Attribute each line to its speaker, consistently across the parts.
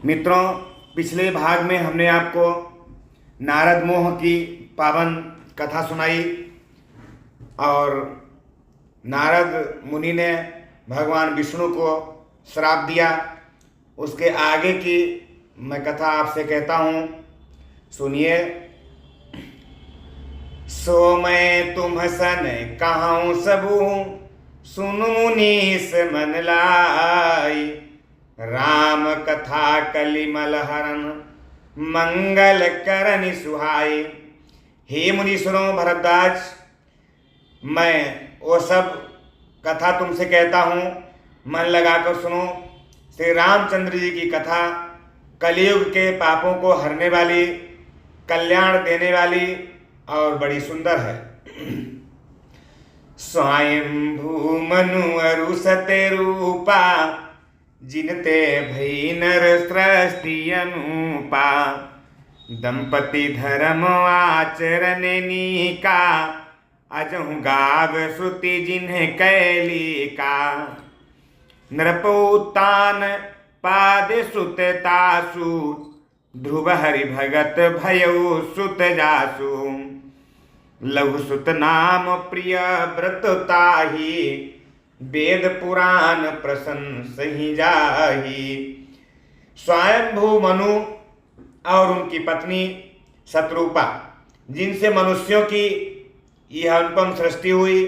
Speaker 1: मित्रों, पिछले भाग में हमने आपको नारद मोह की पावन कथा सुनाई और नारद मुनि ने भगवान विष्णु को श्राप दिया। उसके आगे की मैं कथा आपसे कहता हूँ, सुनिए। सो मैं तुम सन कहूँ सबू, सुन मुनीस मन लाई। राम कथा कलिमल हरन, मंगल करन सुहाई। हे मुनीश्वरों भरद्वाज, मैं वो सब कथा तुमसे कहता हूँ, मन लगाकर सुनो। श्री रामचंद्र जी की कथा कलयुग के पापों को हरने वाली, कल्याण देने वाली और बड़ी सुंदर है। स्वयंभू मनु अरु सते रूपा, जिनते भई नर सृष्टि अनुपा। दंपति धर्म आचरण नीका, अजहु गाव श्रुति जिन्ह कैली का। नृपोत्तान पाद सुत तासु, ध्रुव हरि भगत भयउ सुत जासु। लघु सुत नाम प्रिय व्रत ताही, वेद पुराण प्रशंस ही जाही। स्वयंभू मनु और उनकी पत्नी शत्रुपा, जिनसे मनुष्यों की यह अनुपम सृष्टि हुई,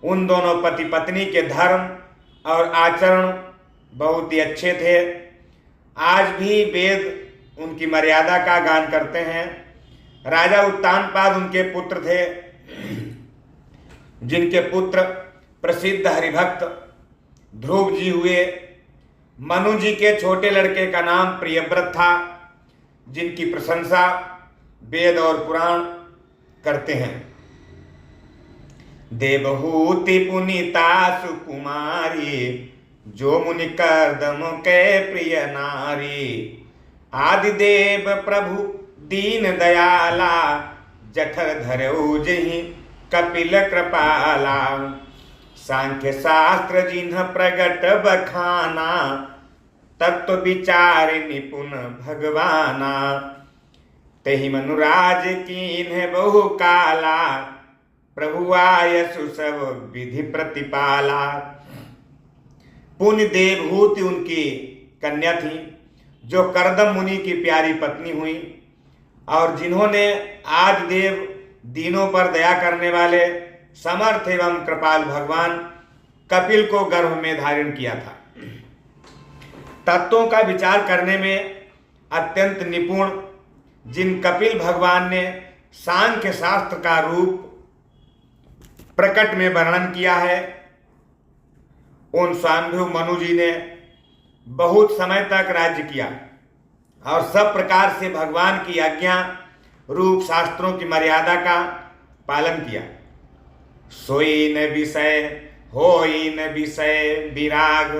Speaker 1: उन दोनों पति पत्नी के धर्म और आचरण बहुत ही अच्छे थे। आज भी वेद उनकी मर्यादा का गान करते हैं। राजा उत्तानपाद उनके पुत्र थे, जिनके पुत्र प्रसिद्ध हरिभक्त ध्रुव जी हुए। मनु जी के छोटे लड़के का नाम प्रियव्रत था, जिनकी प्रशंसा वेद और पुराण करते हैं। देवहूति पुनीता सुकुमारी, जो मुनि कर्दम के प्रिय नारी। आदिदेव प्रभु दीन दयाला, जठर धरऊ जहि कपिल कृपाला। सांख्य शास्त्र जिन्ह प्रगट बखाना, तत्व विचार निपुण भगवाना। तेहि मनुराज कीन्ह बहु काला, प्रभु आयसु सब विधि प्रतिपाला। पुण्य देवहूति उनकी कन्या थी, जो करदम मुनि की प्यारी पत्नी हुई और जिन्होंने आदिदेव दीनों पर दया करने वाले समर्थ एवं कृपाल भगवान कपिल को गर्भ में धारण किया था। तत्वों का विचार करने में अत्यंत निपुण जिन कपिल भगवान ने सांख्य शास्त्र का रूप प्रकट में वर्णन किया है, उन स्वयंभू मनु जी ने बहुत समय तक राज्य किया और सब प्रकार से भगवान की आज्ञा रूप शास्त्रों की मर्यादा का पालन किया। सोई न विषय होई न विषय विराग,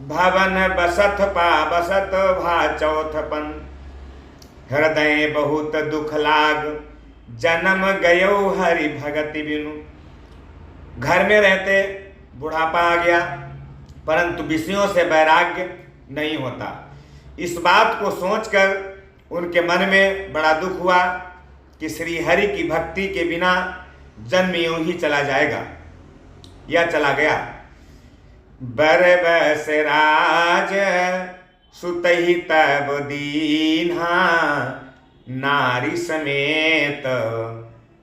Speaker 1: भवन बसत पा बसत भा चौथपन। हृदय बहुत दुख लाग, जन्म गयो हरि भगति बिनु। घर में रहते बुढ़ापा आ गया, परंतु विषयों से वैराग्य नहीं होता। इस बात को सोचकर उनके मन में बड़ा दुख हुआ कि श्री हरि की भक्ति के बिना जन्म यूं ही चला जाएगा। या चला गया। बर बस राज सुतहि तब दीन्हा, नारी समेत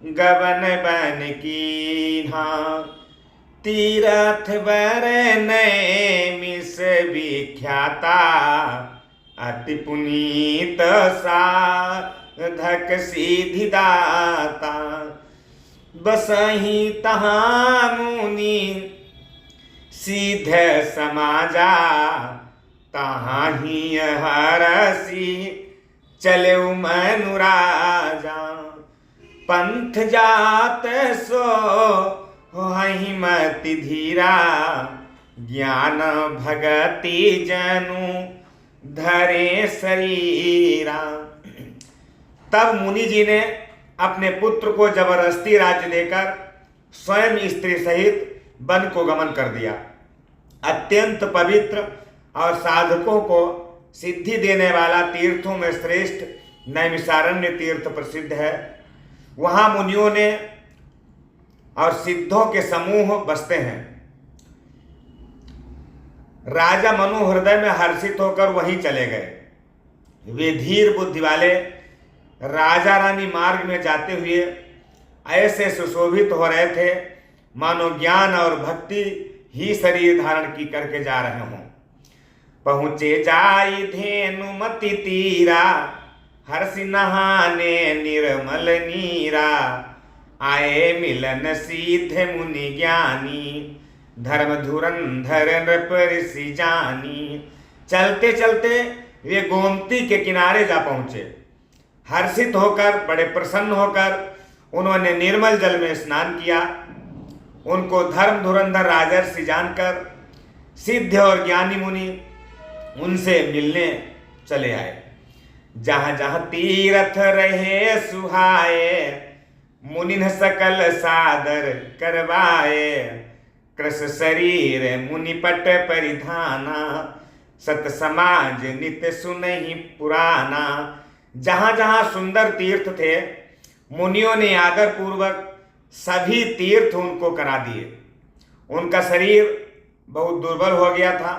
Speaker 1: गवन बन कीन्हा। तीरथ बर नैमिष विख्याता, अति पुनीत साधक सिद्धिदाता। बसहि तहाँ मुनि सिद्ध समाजा, तहाँ ही हरसि चले मनु राजा। पंथ जात सो होहि मति धीरा, ज्ञान भगति जनु धरे शरीरा। तब मुनि जी ने अपने पुत्र को जबरदस्ती राज्य देकर स्वयं स्त्री सहित वन को गमन कर दिया। अत्यंत पवित्र और साधकों को सिद्धि देने वाला तीर्थों में श्रेष्ठ नैमिषारण्य तीर्थ प्रसिद्ध है। वहां मुनियों ने और सिद्धों के समूह बसते हैं। राजा मनु हृदय में हर्षित होकर वहीं चले गए। वे धीर बुद्धि वाले राजा रानी मार्ग में जाते हुए ऐसे सुशोभित हो रहे थे मानो ज्ञान और भक्ति ही शरीर धारण की करके जा रहे हों। पहुँचे जाई धेनुमति तीरा, हर्षि नहाने निर्मल नीरा। आए मिलन सीधे मुनि ज्ञानी, धर्म धुरंधर नृप ऋषि जानी। चलते चलते वे गोमती के किनारे जा पहुँचे। हर्षित होकर, बड़े प्रसन्न होकर उन्होंने निर्मल जल में स्नान किया। उनको धर्म धुरंधर राजर्षि जानकर सिद्ध और ज्ञानी मुनि उनसे मिलने चले आए। जहाँ जहाँ तीर्थ रहे सुहाए, मुनिन सकल सादर करवाए। कृष शरीर मुनिपट परिधाना, सत समाज नित्य सुनहि पुराना। जहाँ जहाँ सुंदर तीर्थ थे, मुनियों ने आदर पूर्वक सभी तीर्थ उनको करा दिए। उनका शरीर बहुत दुर्बल हो गया था।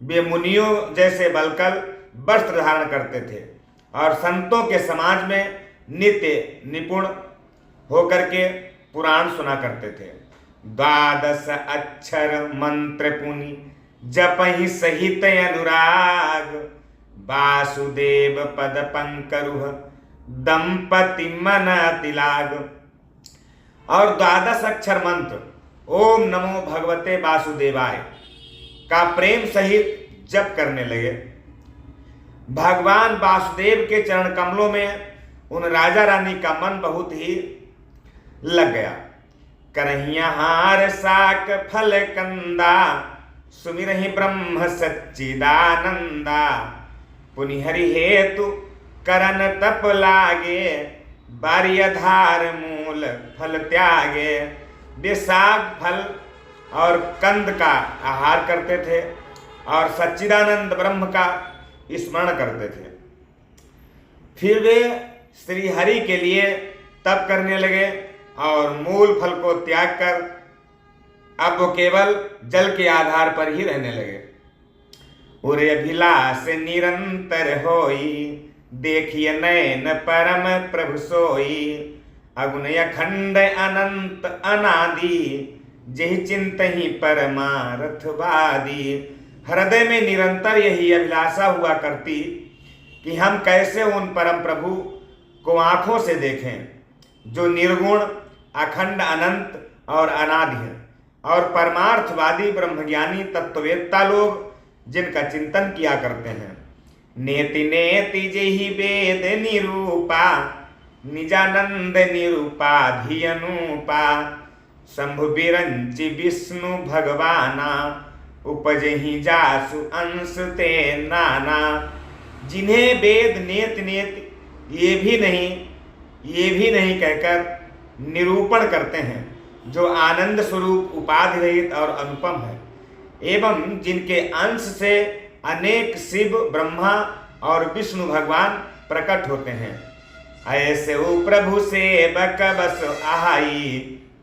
Speaker 1: वे मुनियों जैसे बलकल वस्त्र धारण करते थे और संतों के समाज में नित्य निपुण होकर के पुराण सुना करते थे। 12 अक्षर मंत्र पुनि जपहि सहित अनुराग। वासुदेव पद पंकरुह दंपति मन तिलाग। और 12 अक्षर मंत्र ओम नमो भगवते वासुदेवाय का प्रेम सहित जप करने लगे। भगवान वासुदेव के चरण कमलों में उन राजा रानी का मन बहुत ही लग गया। करहिया हार साक फल कंदा, सुमिरहि ब्रह्म सच्चिदानंदा। पुनिहरि हेतु करन तप लागे, बारियधार मूल फल त्यागे। वे साग फल और कंद का आहार करते थे और सच्चिदानंद ब्रह्म का स्मरण करते थे। फिर वे श्री हरि के लिए तप करने लगे और मूल फल को त्याग कर अब वो केवल जल के आधार पर ही रहने लगे। उरे अभिलाष निरंतर होई, देखिए नयन परम प्रभु सोई। अगुण अखंड अनंत अनादि, जहि चिंत ही परमार्थवादी। हृदय में निरंतर यही अभिलाषा हुआ करती कि हम कैसे उन परम प्रभु को आंखों से देखें जो निर्गुण, अखंड, अनंत और अनादि हैं, और परमार्थवादी ब्रह्मज्ञानी तत्ववेत्ता लोग जिनका चिंतन किया करते हैं। नेति नेति जेहि वेद निरूपा, निजानंद निरूपाधि अनुपा। शंभु बिरंचि विष्णु भगवाना, उपजहि जासु अंश ते नाना। जिन्हें वेद नेत नेत ये भी नहीं कहकर निरूपण करते हैं, जो आनंद स्वरूप उपाधि रहित और अनुपम है, एवं जिनके अंश से अनेक शिव, ब्रह्मा और विष्णु भगवान प्रकट होते हैं। ऐसे वो प्रभु सेवक बस आहाई,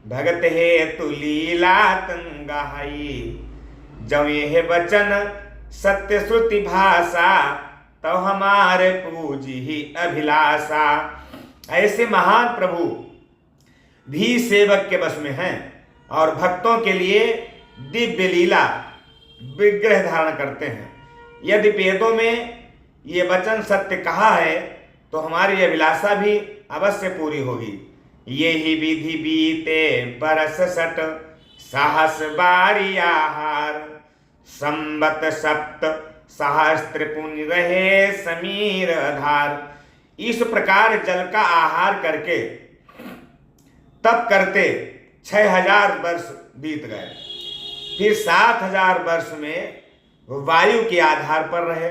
Speaker 1: भगत हेतु लीला तंगाई। जब यह वचन सत्य श्रुति भाषा, तो हमारे पूजी ही अभिलाषा। ऐसे महान प्रभु भी सेवक के बस में हैं और भक्तों के लिए दिव्य लीला विग्रह धारण करते हैं। यदि वेदों में ये वचन सत्य कहा है तो हमारी अभिलाषा भी अवश्य पूरी होगी। यही विधि बीते बरस सट, सहस बारी आहार। संबत सप्त सहस्त्र पुण्य रहे समीर धार। इस प्रकार जल का आहार करके तप करते 6000 वर्ष बीत गए। फिर 7000 वर्ष में वायु के आधार पर रहे।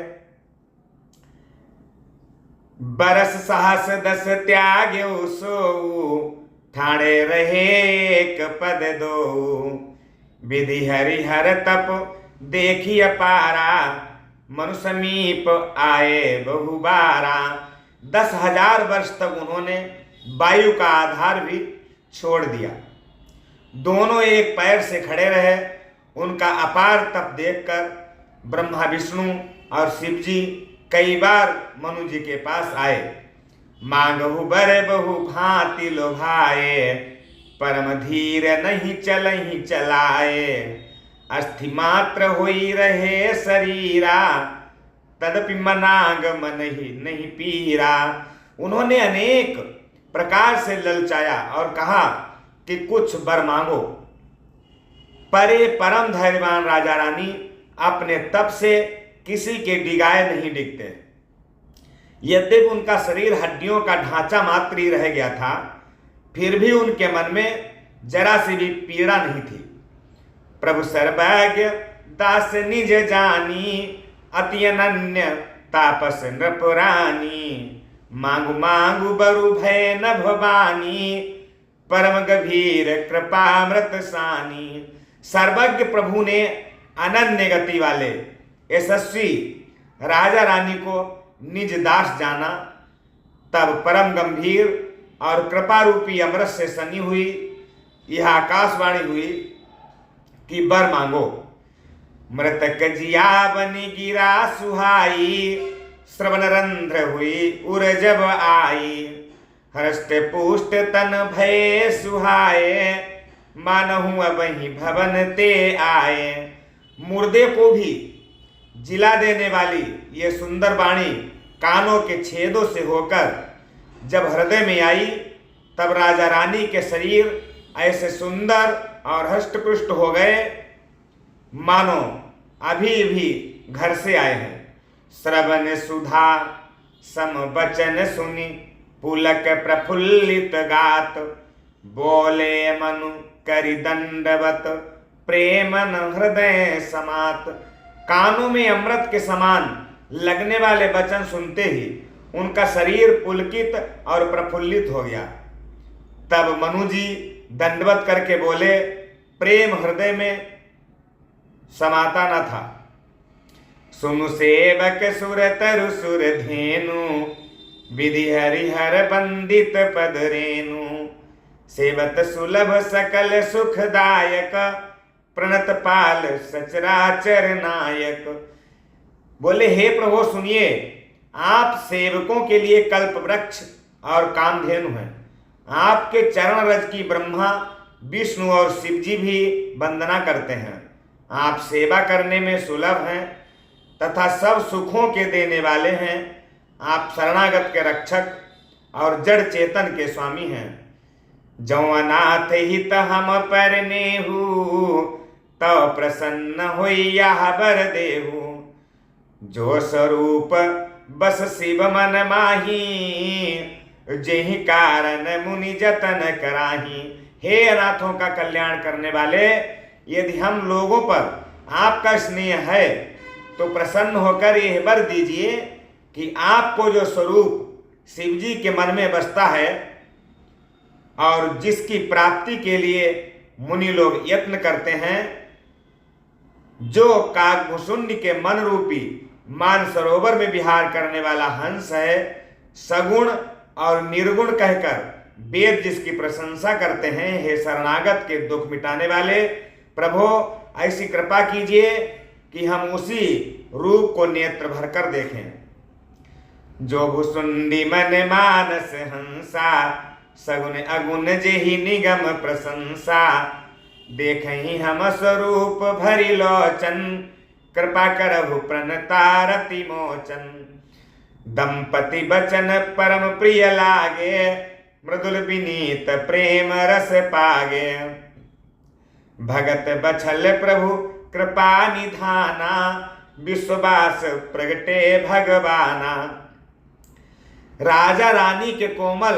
Speaker 1: बरस सहस 10 त्याग्यो सो, ठाणे रहे एक पद दो। विधि हरिहर तप देखिए पारा, मनु समीप आए बहुबारा। 10,000 वर्ष तक उन्होंने वायु का आधार भी छोड़ दिया। दोनों एक पैर से खड़े रहे। उनका अपार तप देखकर ब्रह्मा विष्णु और शिव जी कई बार मनु जी के पास आए। मांगहु बर बहु भांति लोभाए, परम धीर नहीं चलहि चलाए। अस्थि मात्र होई रहे शरीरा, तदपि मनाग मन ही नहीं पीरा। उन्होंने अनेक प्रकार से ललचाया और कहा कि कुछ वर मांगो। परे परम धैर्यवान राजा रानी अपने तप से किसी के डिगाए नहीं डिगते। यद्यपि उनका शरीर हड्डियों का ढांचा मात्र ही रह गया था, फिर भी उनके मन में जरा सी भी पीड़ा नहीं थी। प्रभु सर्वज्ञ दास निज जानी, अति अनन्य तापस नृपुरानी। मांगु मांगु बरु भय न भवानी, परम गंभीर कृपामृत सानी। सर्वज्ञ प्रभु ने अनन्य गति वाले यशस्वी राजा रानी को निज दास जाना। तब परम गंभीर और कृपा रूपी अमृत से सनी हुई यह आकाशवाणी हुई कि वर मांगो। मृतक जिया बनी गिरा सुहाई, श्रवण रंध्र हुई उर जब आई। हृष्ट पुष्ट तन भय सुहाए, मानहु अबहि भवन ते आए। मुर्दे को भी जिला देने वाली ये सुंदर वाणी कानों के छेदों से होकर जब हृदय में आई, तब राजा रानी के शरीर ऐसे सुंदर और हष्टपुष्ट हो गए मानो अभी भी घर से आए हैं। श्रवण सुधा सम वचन सुनी, पुलक प्रफुल्लित गात। बोले मनु करि दंडवत, प्रेमन हृदय समात। कानों में अमृत के समान लगने वाले वचन सुनते ही उनका शरीर पुलकित और प्रफुल्लित हो गया। तब मनु जी दंडवत करके बोले, प्रेम हृदय में समाता न था। सुनु सेवक सुर तरु सुर धेनु, विधि हरिहर बंदित पद रेणु। सेवत सुलभ सकल सुखदायक, प्रणत पाल सचराचर नायक। बोले, हे प्रभु सुनिए, आप सेवकों के लिए कल्प वृक्ष और कामधेनु हैं। आपके चरण रज की ब्रह्मा विष्णु और शिव जी भी वंदना करते हैं। आप सेवा करने में सुलभ हैं तथा सब सुखों के देने वाले हैं। आप शरणागत के रक्षक और जड़ चेतन के स्वामी हैं। जो अनाथ हित हम पर नेहु, तो प्रसन्न होइया बर देहु। जो स्वरूप बस शिव मन माही, जेहि कारण मुनि जतन कराही। हे अनाथों का कल्याण करने वाले, यदि हम लोगों पर आपका स्नेह है तो प्रसन्न होकर यह वर दीजिए कि आपको जो स्वरूप शिव जी के मन में बसता है और जिसकी प्राप्ति के लिए मुनि लोग यत्न करते हैं, जो काकभुसुंड के मन रूपी मान सरोवर में विहार करने वाला हंस है, सगुण और निर्गुण कहकर वेद जिसकी प्रशंसा करते हैं, हे शरणागत के दुख मिटाने वाले प्रभो, ऐसी कृपा कीजिए कि हम उसी रूप को नेत्र भरकर देखें। जो भुसुंडी मन मानस हंसा, सगुन अगुण जेहि निगम प्रशंसा। देखहि हम स्वरूप भरि लोचन, कृपा करहु प्रणतारति मोचन। दंपति बचन परम प्रिय लागे, मृदुल विनीत प्रेम रस पागे। भगत बछल प्रभु कृपा निधाना, विश्ववास प्रगटे भगवाना। राजा रानी के कोमल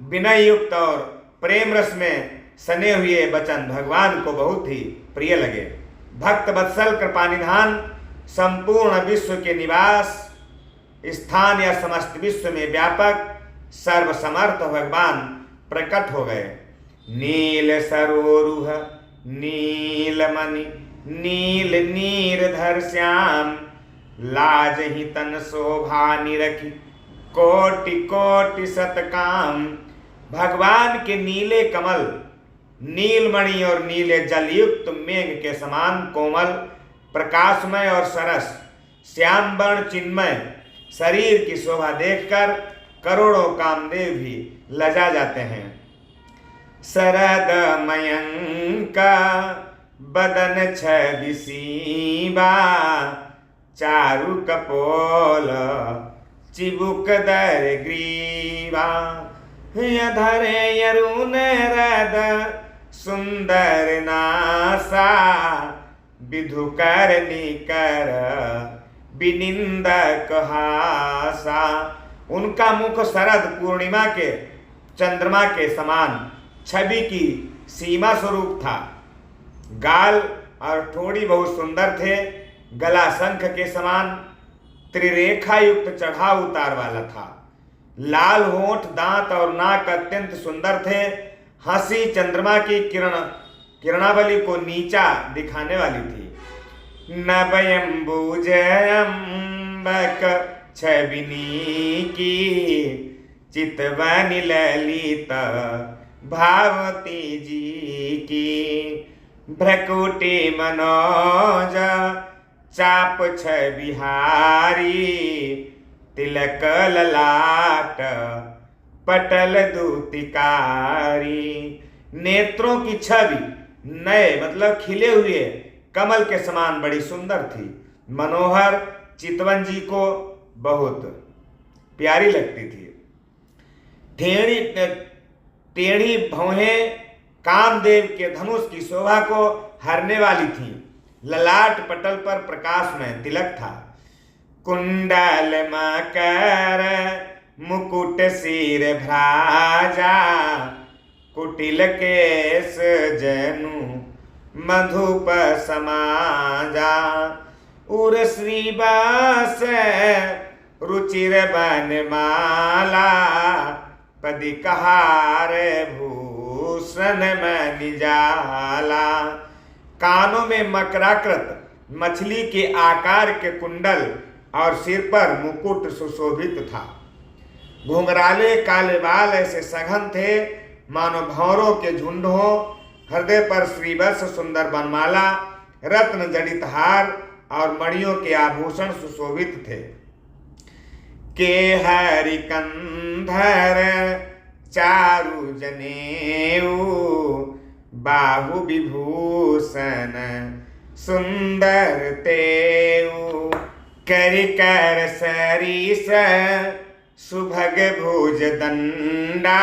Speaker 1: विनय युक्त और प्रेम रस में सने हुए वचन भगवान को बहुत ही प्रिय लगे। भक्त वत्सल कृपानिधान संपूर्ण विश्व के निवास स्थान या समस्त विश्व में व्यापक सर्वसमर्थ भगवान प्रकट हो गए। नील सरोरुह नीलमणि नील नीरधर श्याम, लाज ही तन शोभा निरखी कोटि कोटि सतकाम। भगवान के नीले कमल नीलमणि और नीले जलयुक्त मेघ के समान कोमल, प्रकाशमय और सरस श्याम वर्ण चिन्मय शरीर की शोभा देखकर करोड़ों कामदेव भी लजा जाते हैं। शरद मयंका बदन छवि सीबा, चारु कपोल चिबुक दर ग्रीवा। यधरे यरुण रद सुंदर नासा, विधुकर निकर विनिंदक हासा। उनका मुख शरद पूर्णिमा के चंद्रमा के समान छवि की सीमा स्वरूप था। गाल और ठोड़ी बहुत सुंदर थे। गला शंख के समान त्रिरेखा युक्त चढ़ाव उतार वाला था। लाल होंठ, दांत और नाक अत्यंत सुंदर थे। हंसी चंद्रमा की किरणावली को नीचा दिखाने वाली थी। नभयम्बुजयम्बक छबिनी की, चितवनि ललिता भावती जी की। भ्रकुटी मनोज चाप छबिहारी, तिलक ललाट पटल दूतिकारी। नेत्रों की छवि नए मतलब खिले हुए कमल के समान बड़ी सुंदर थी। मनोहर चितवन जी को बहुत प्यारी लगती थी। टेढ़ी भौहें कामदेव के धनुष की शोभा को हरने वाली थीं। ललाट पटल पर प्रकाश में तिलक था। कुंडल मकर मुकुट सिर भ्राजा, कुटिल केस जनु मधुप समाजा। उर श्रीवास रुचिर बनमाला, पदि कहार भूषण मनिजाला। कानों में मकराकृत मछली के आकार के कुंडल और सिर पर मुकुट सुशोभित था। घुंघराले काले बाल ऐसे सघन थे मानो भंवरों के झुंड हो। हृदय पर श्रीवत्स सुंदर बनमाला, रत्न जड़ित हार और मणियों के आभूषण सुशोभित थे। के हरिकंधर चारु जनेऊ, बाहु विभूषण सुंदर तेऊ। करिकर सरीस सुभग भुज दंडा,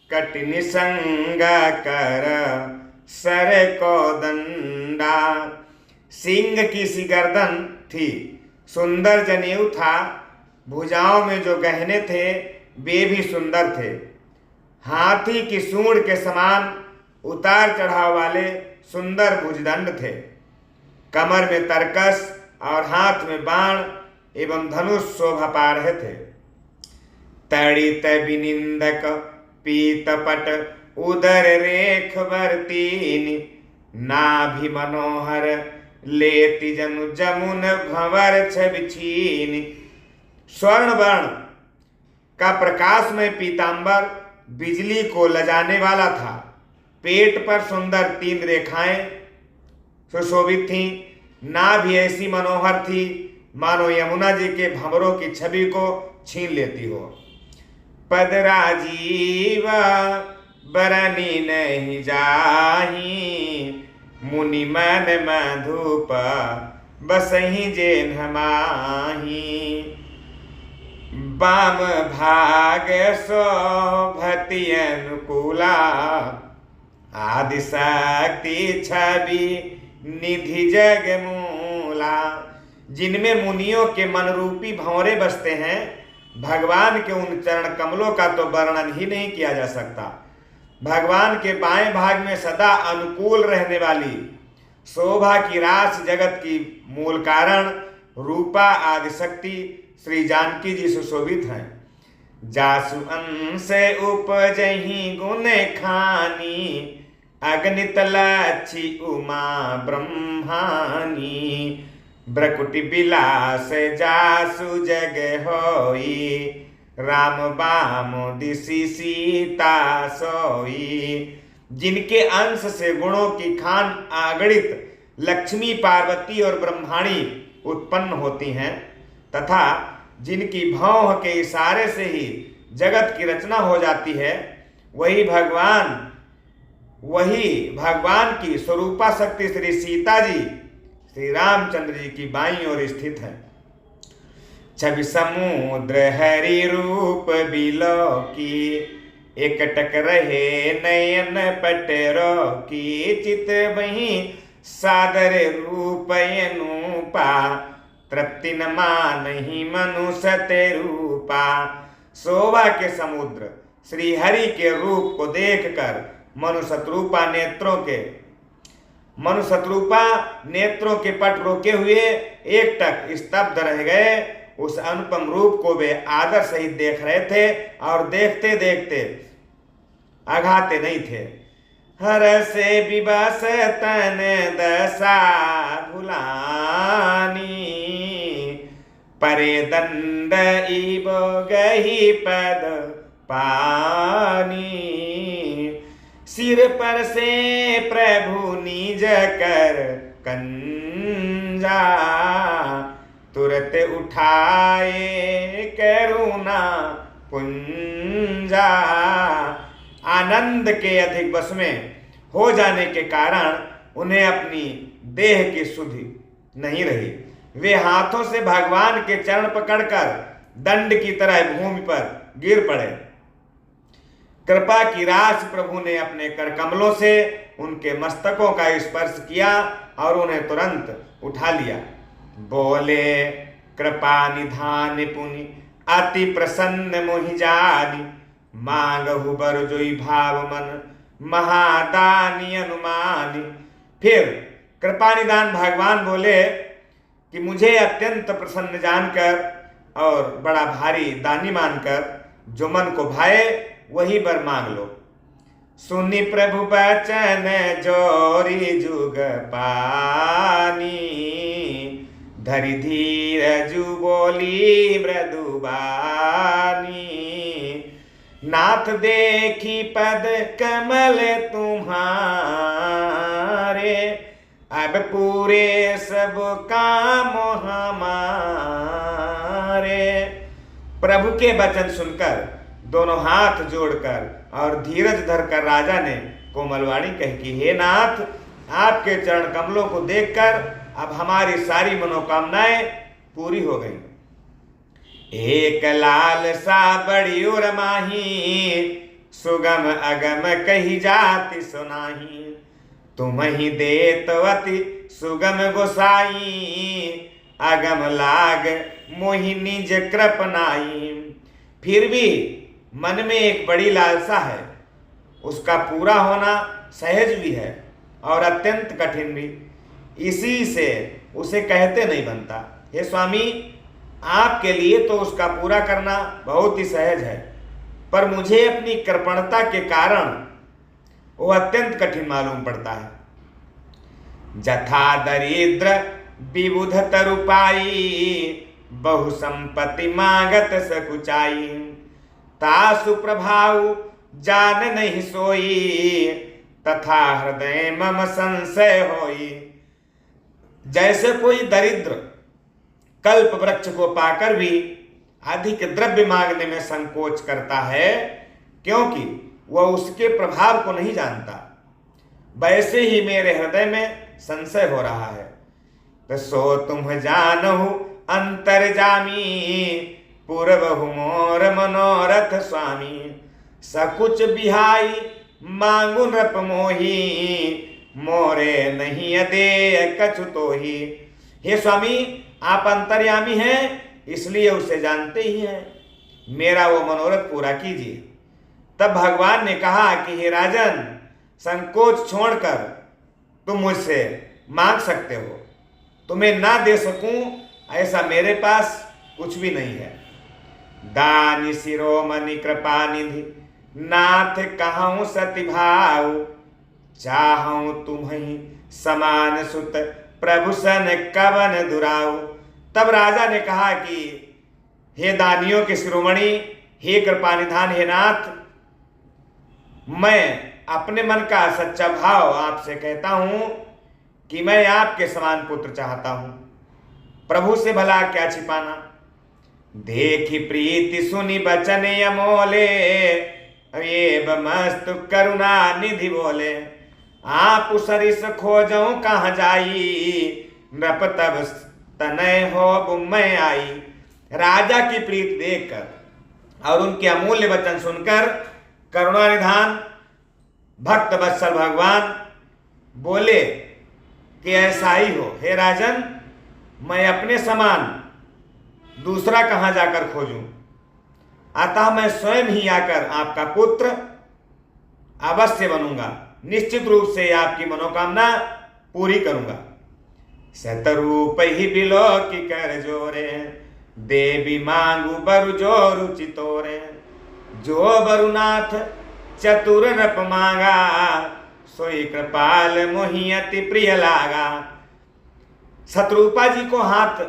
Speaker 1: कटि संग कर सर को दंडा। सिंह की सी गर्दन थी, सुंदर जनेऊ था। भुजाओं में जो गहने थे वे भी सुंदर थे। हाथी की सूंड के समान उतार चढ़ाव वाले सुंदर भुजदंड थे। कमर में तरकस और हाथ में बाण एवं धनुष शोभा पा रहे थे। तड़ित विनिंदक पीतपट उदर रेख वर्तीन, नाभि मनोहर लेति जनु जमुन भंवर छवि छीन। स्वर्ण वर्ण का प्रकाश में पीतांबर बिजली को लजाने वाला था। पेट पर सुंदर 3 रेखाएं सुशोभित थीं। नाभि ऐसी मनोहर थी मानो यमुना जी के भंवरों की छवि को छीन लेती हो। पद राजीव बरनी नहीं जाही, मुनि मन मधुप बसही जेन माही। वाम भाग शोभति अनुकूला, आदि शक्ति छवि निधि जग मूला। जिनमें मुनियों के मनरूपी भंवरे बसते हैं, भगवान के उन चरण कमलों का तो वर्णन ही नहीं किया जा सकता। भगवान के बाएं भाग में सदा अनुकूल रहने वाली शोभा की रास जगत की मूल कारण रूपा आदि शक्ति श्री जानकी जी सुशोभित हैं। जासु अंश उपजहि गुण खानी, अगणित लक्षी उमा ब्रह्मानी। ब्रकुटि बिलास जासु जग होई, राम बाम दिसि सीता सोई। जिनके अंश से गुणों की खान अगणित लक्ष्मी, पार्वती और ब्रह्माणी उत्पन्न होती हैं तथा जिनकी भौं के इशारे से ही जगत की रचना हो जाती है, वही भगवान की स्वरूपा शक्ति श्री सीता जी श्री रामचंद्र जी की बाईं ओर स्थित है। छवि समुद्र हरि रूप बिलो की, एकटक रहे नयन पटरो की। चित वही सादर रूप अनुपा, तृप्ति न मानहि मनुष्य ते रूपा। शोभा के समुद्र श्री हरि के रूप को देखकर मनुशत्रूपा नेत्रों के पट रोके हुए एक टक स्तब्ध रह गए। उस अनुपम रूप को वे आदर सहित देख रहे थे और देखते देखते अघाते नहीं थे। हर से विवश तन दशा भुलानी, परे दंड इबो गही पद पानी। सिर पर से प्रभु निज कर कंजा, तुरत उठाए करुणा पुंजा। आनंद के अधिक वश में हो जाने के कारण उन्हें अपनी देह की सुधि नहीं रही। वे हाथों से भगवान के चरण पकड़कर दंड की तरह भूमि पर गिर पड़े। कृपा की राशि प्रभु ने अपने कर कमलों से उनके मस्तकों का स्पर्श किया और उन्हें तुरंत उठा लिया। बोले कृपा निधान पुनि, अति प्रसन्न मोहि जानी। मांगहु बर जोई भाव मन, महादानी अनुमानी। फिर कृपा निधान भगवान बोले कि मुझे अत्यंत प्रसन्न जानकर और बड़ा भारी दानी मानकर जो मन को भाए वही बर मांग लो। सुनि प्रभु बचन जोरी जुग पानी, धरि धीरजु बोली मृदुबानी। नाथ देखी पद कमल तुम्हारे, अब पूरे सब काम हमारे। प्रभु के वचन सुनकर दोनों हाथ जोड़कर और धीरज धरकर राजा ने कोमलवाणी कही कि हे नाथ, आपके चरण कमलों को देखकर अब हमारी सारी मनोकामनाएं पूरी हो गई। एक लाल सा बड़ी उर माही, सुगम अगम कही जाति सुनाही। तुम ही देत अति सुगम गोसाई, अगम लाग मोहि निज कृपनाई। फिर भी मन में एक बड़ी लालसा है, उसका पूरा होना सहज भी है और अत्यंत कठिन भी। इसी से उसे कहते नहीं बनता। हे स्वामी, आपके लिए तो उसका पूरा करना बहुत ही सहज है, पर मुझे अपनी कृपणता के कारण वो अत्यंत कठिन मालूम पड़ता है। जथा दरिद्र विबुध तरुपाई, बहु संपत्ति मांगत सकुचाई। तासु प्रभाव जान नहीं सोई, तथा हृदय मम संशय होई। जैसे कोई दरिद्र कल्प वृक्ष को पाकर भी अधिक द्रव्य मांगने में संकोच करता है, क्योंकि वह उसके प्रभाव को नहीं जानता, वैसे ही मेरे हृदय में संशय हो रहा है। तो सो तुम जानहु अंतर्जामी, पूर्वहु मोर मनोरथ स्वामी। सकुच बिहाई मांगु नृप मोही, मोरे नहीं अदेय कछु तोही। हे स्वामी, आप अंतर्यामी हैं, इसलिए उसे जानते ही हैं, मेरा वो मनोरथ पूरा कीजिए। तब भगवान ने कहा कि हे राजन, संकोच छोड़कर तुम मुझसे मांग सकते हो। तुम्हें ना दे सकूं ऐसा मेरे पास कुछ भी नहीं है। दानी शिरोमणि कृपा निधि, नाथ कहूँ सति भाव। चाहूं तुम्हें समान सुत प्रभु सन कवन दुराऊ। तब राजा ने कहा कि हे दानियों के शिरोमणि, हे कृपानिधान, हे नाथ, मैं अपने मन का सच्चा भाव आपसे कहता हूं कि मैं आपके समान पुत्र चाहता हूं। प्रभु से भला क्या छिपाना। देखी प्रीति सुनी बचन अमोले, ये मस्तु करुणा निधि बोले। आप सरिस खोजऊं कहाँ जाई, नृप तब तनय हो बुम्मय आई। राजा की प्रीति देखकर और उनके अमूल्य वचन सुनकर करुणानिधान भक्त वत्सल भगवान बोले कि ऐसा ही हो। हे राजन, मैं अपने समान दूसरा कहां जाकर खोजूं, अतः मैं स्वयं ही आकर आपका पुत्र अवश्य बनूंगा। निश्चित रूप से आपकी मनोकामना पूरी करूंगा। शतरूप ही बिलो की कर जोरे, देवी मांगू बरु जो रुचि तोरे। जो बरुनाथ चतुर नृप मांगा, सोई कृपाल मोहि अति प्रिय लागा। शतरूपा जी को हाथ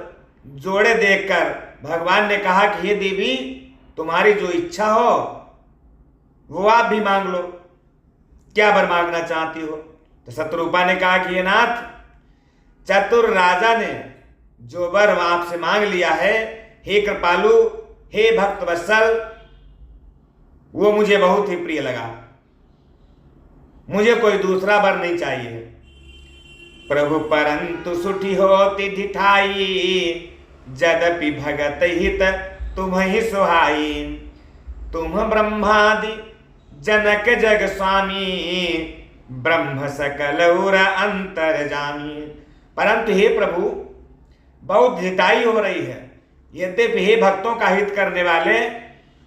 Speaker 1: जोड़े देखकर भगवान ने कहा कि हे देवी, तुम्हारी जो इच्छा हो वो आप भी मांग लो। क्या वर मांगना चाहती हो? तो शतरूपा ने कहा कि हे नाथ, चतुर राजा ने जो वर आपसे मांग लिया है, हे कृपालु, हे भक्त वत्सल, वो मुझे बहुत ही प्रिय लगा। मुझे कोई दूसरा वर नहीं चाहिए। प्रभु परंतु सुठी होती ढिठाई, जदपि भगत हित तुम ही सुहाई। तुम ब्रह्मादि जनक जग स्वामी, ब्रह्म सकल उर अंतर जामी। परंतु हे प्रभु, बहुत ढिठाई हो रही है। यद्यपि हे भक्तों का हित करने वाले,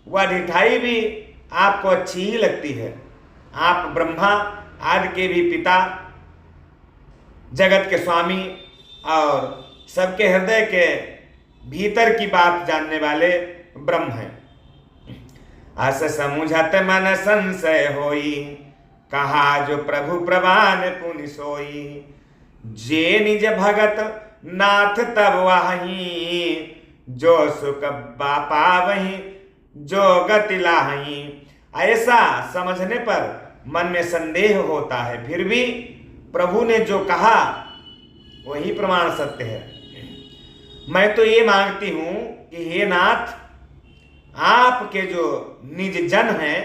Speaker 1: वह ढिठाई भी आपको अच्छी ही लगती है। आप ब्रह्मा आदि के भी पिता, जगत के स्वामी और सबके हृदय के भीतर की बात जानने वाले ब्रह्म हैं। अस समुझत मन संशय होई, कहा जो प्रभु प्रवान पुनि सोई। जे निज भगत नाथ तब वाही, जो सुख बापा वही जो गति लाही। ऐसा समझने पर मन में संदेह होता है, फिर भी प्रभु ने जो कहा वही प्रमाण सत्य है। मैं तो ये मांगती हूं कि हे नाथ, आपके जो निज जन हैं,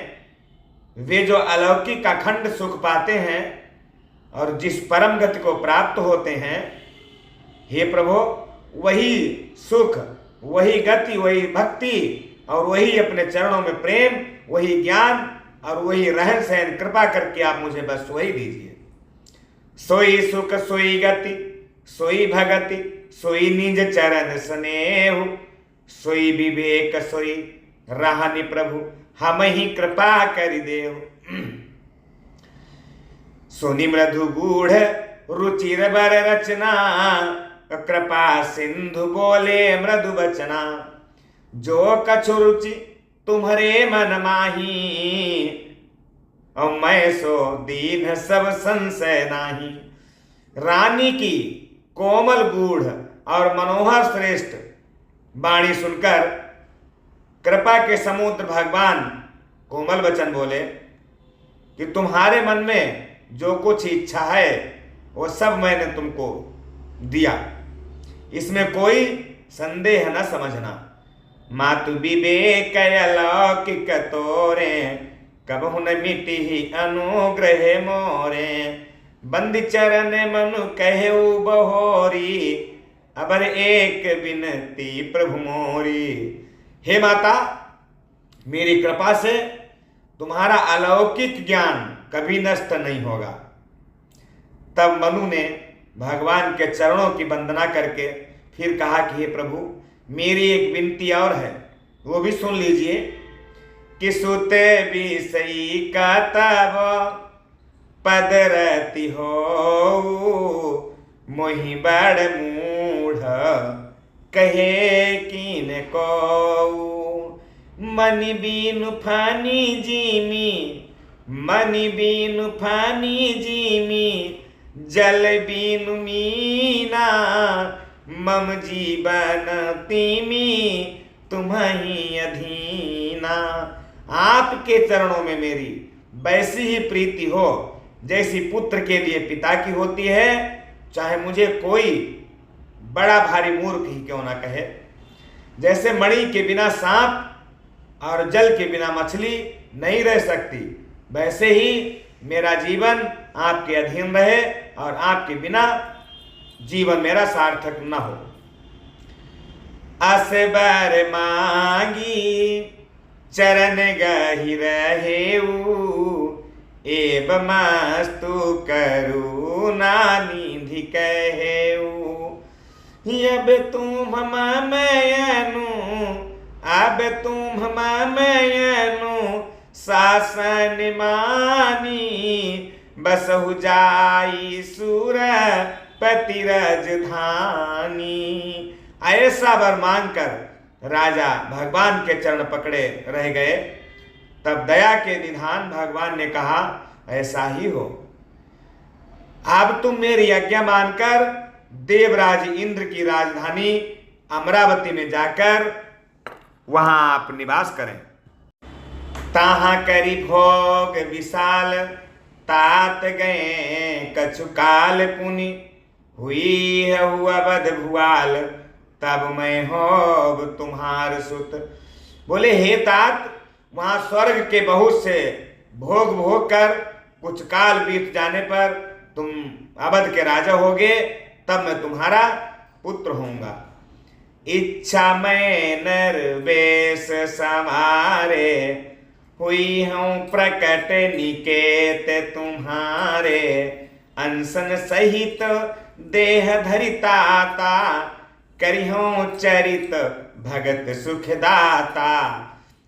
Speaker 1: वे जो अलौकिक अखंड सुख पाते हैं और जिस परम गति को प्राप्त होते हैं, हे प्रभु, वही सुख, वही गति, वही भक्ति और वही अपने चरणों में प्रेम, वही ज्ञान और वही रहन सहन कृपा करके आप मुझे बस वही दीजिए। सोई सुख सोई गति सोई भगति, सोई निज चरण स्नेह। सोई विवेक सोई रहनि प्रभु, हम ही कृपा करि देव। सुनि मृदु गूढ़ रुचिर बर रचना, कृपा सिंधु बोले मृदु बचना। जो कछु रुचि तुम्हारे मन माही, और मैं सो दीन सब संशय नाही। रानी की कोमल गूढ़ और मनोहर श्रेष्ठ वाणी सुनकर कृपा के समुद्र भगवान कोमल वचन बोले कि तुम्हारे मन में जो कुछ इच्छा है वो सब मैंने तुमको दिया, इसमें कोई संदेह न समझना। मातु विवेक अलौकिक तोरे, कबहु न मिटी ही अनुग्रह मोरे। बंदी चरण मनु कहु बहोरी, अबर एक विनती प्रभु मोरी। हे माता, मेरी कृपा से तुम्हारा अलौकिक ज्ञान कभी नष्ट नहीं होगा। तब मनु ने भगवान के चरणों की वंदना करके फिर कहा कि हे प्रभु, मेरी एक विनती और है, वो भी सुन लीजिए। कि सुते भी सही का तब पद रहती हो, मोहि बड़ मूढ़ कहे कीन को। मनि बीनु फानी जीमी, मनि बीनु फानी जीमी, जल बीनु मीना मम जीवन तिमी तुम्हीं अधीना। आपके चरणों में मेरी वैसी ही प्रीति हो जैसी पुत्र के लिए पिता की होती है, चाहे मुझे कोई बड़ा भारी मूर्ख ही क्यों ना कहे। जैसे मणि के बिना सांप और जल के बिना मछली नहीं रह सकती, वैसे ही मेरा जीवन आपके अधीन रहे और आपके बिना जीवन मेरा सार्थक न हो। असबर मांगी चरण गहि रहेऊ, एवं मस्तु करुणा निधि कहेऊ। अब तुम ममयनु, अब तुम ममयनु शासन मानी, बसहु जाई सुर पति राजधानी। ऐसा वर मांगकर राजा भगवान के चरण पकड़े रह गए। तब दया के निधान भगवान ने कहा, ऐसा ही हो। अब तुम मेरी आज्ञा मानकर देवराज इंद्र की राजधानी अमरावती में जाकर वहां आप निवास करें। ताहा करी भोग विशाल, तात गए कछु काल पुनि, हुई है हुआ बद भुआल, तब मैं होब तुम्हार सुत। बोले, हे तात, वहां स्वर्ग के बहुत से भोग भोग कर कुछ काल बीत जाने पर तुम अवध के राजा होगे, तब मैं तुम्हारा पुत्र होऊंगा। इच्छा मैं नर वेश समारे, हुई हूँ प्रकट निकेत तुम्हारे, अनसन सहित देह धरिताता, करिहूँ चरित भगत सुखदाता।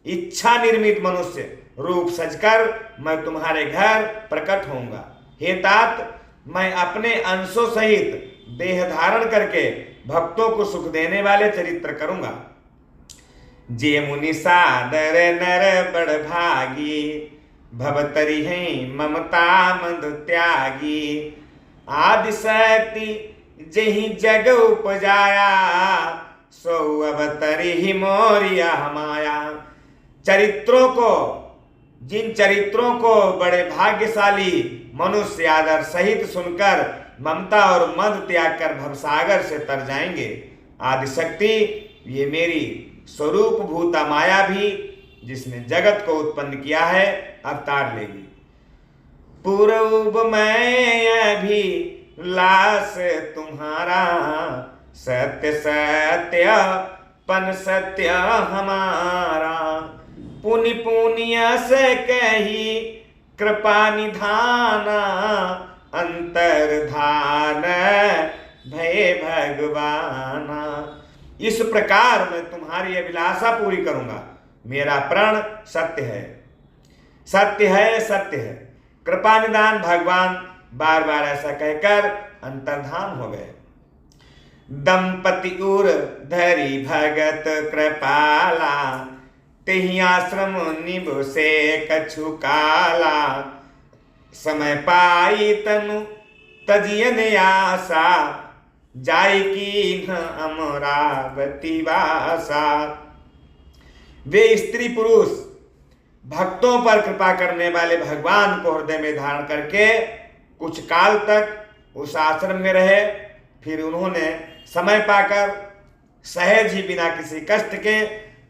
Speaker 1: इच्छा निर्मित मनुष्य रूप सजकर मैं तुम्हारे घर प्रकट होऊंगा। हे तात, मैं अपने अंशों सहित देह धारण करके भक्तों को सुख देने वाले चरित्र करूंगा। जे मुनि सादर नर बड़ भागी, भवतरि हैं ममता मंद त्यागी। आदि शक्ति जेहि जग उपजाया, सो अवतरि ही मोरिया माया। चरित्रों को, जिन चरित्रों को बड़े भाग्यशाली मनुष्य आदर सहित सुनकर ममता और मद त्याग कर भवसागर से तर जाएंगे, आदि शक्ति ये मेरी स्वरूप भूता माया भी, जिसने जगत को उत्पन्न किया है, अवतार लेगी। पूर्व मैं अभी लाश तुम्हारा, सत्य सत्य पन सत्य हमारा। पुनि पुनिया से कही कृपा निधाना, अंतर्धान भय भगवाना। इस प्रकार मैं तुम्हारी अभिलाषा पूरी करूंगा। मेरा प्रण सत्य है, सत्य है, सत्य है। कृपा निधान भगवान बार बार ऐसा कहकर अंतर्धान हो गए। दंपति उर धरी भगत कृपाला, तेहि आश्रम निभ से कछु काला। समय पाई तनु तजियन आशा, जाय की न अमरावती वासा। वे स्त्री पुरुष भक्तों पर कृपा करने वाले भगवान को हृदय में धारण करके कुछ काल तक उस आश्रम में रहे। फिर उन्होंने समय पाकर सहज ही बिना किसी कष्ट के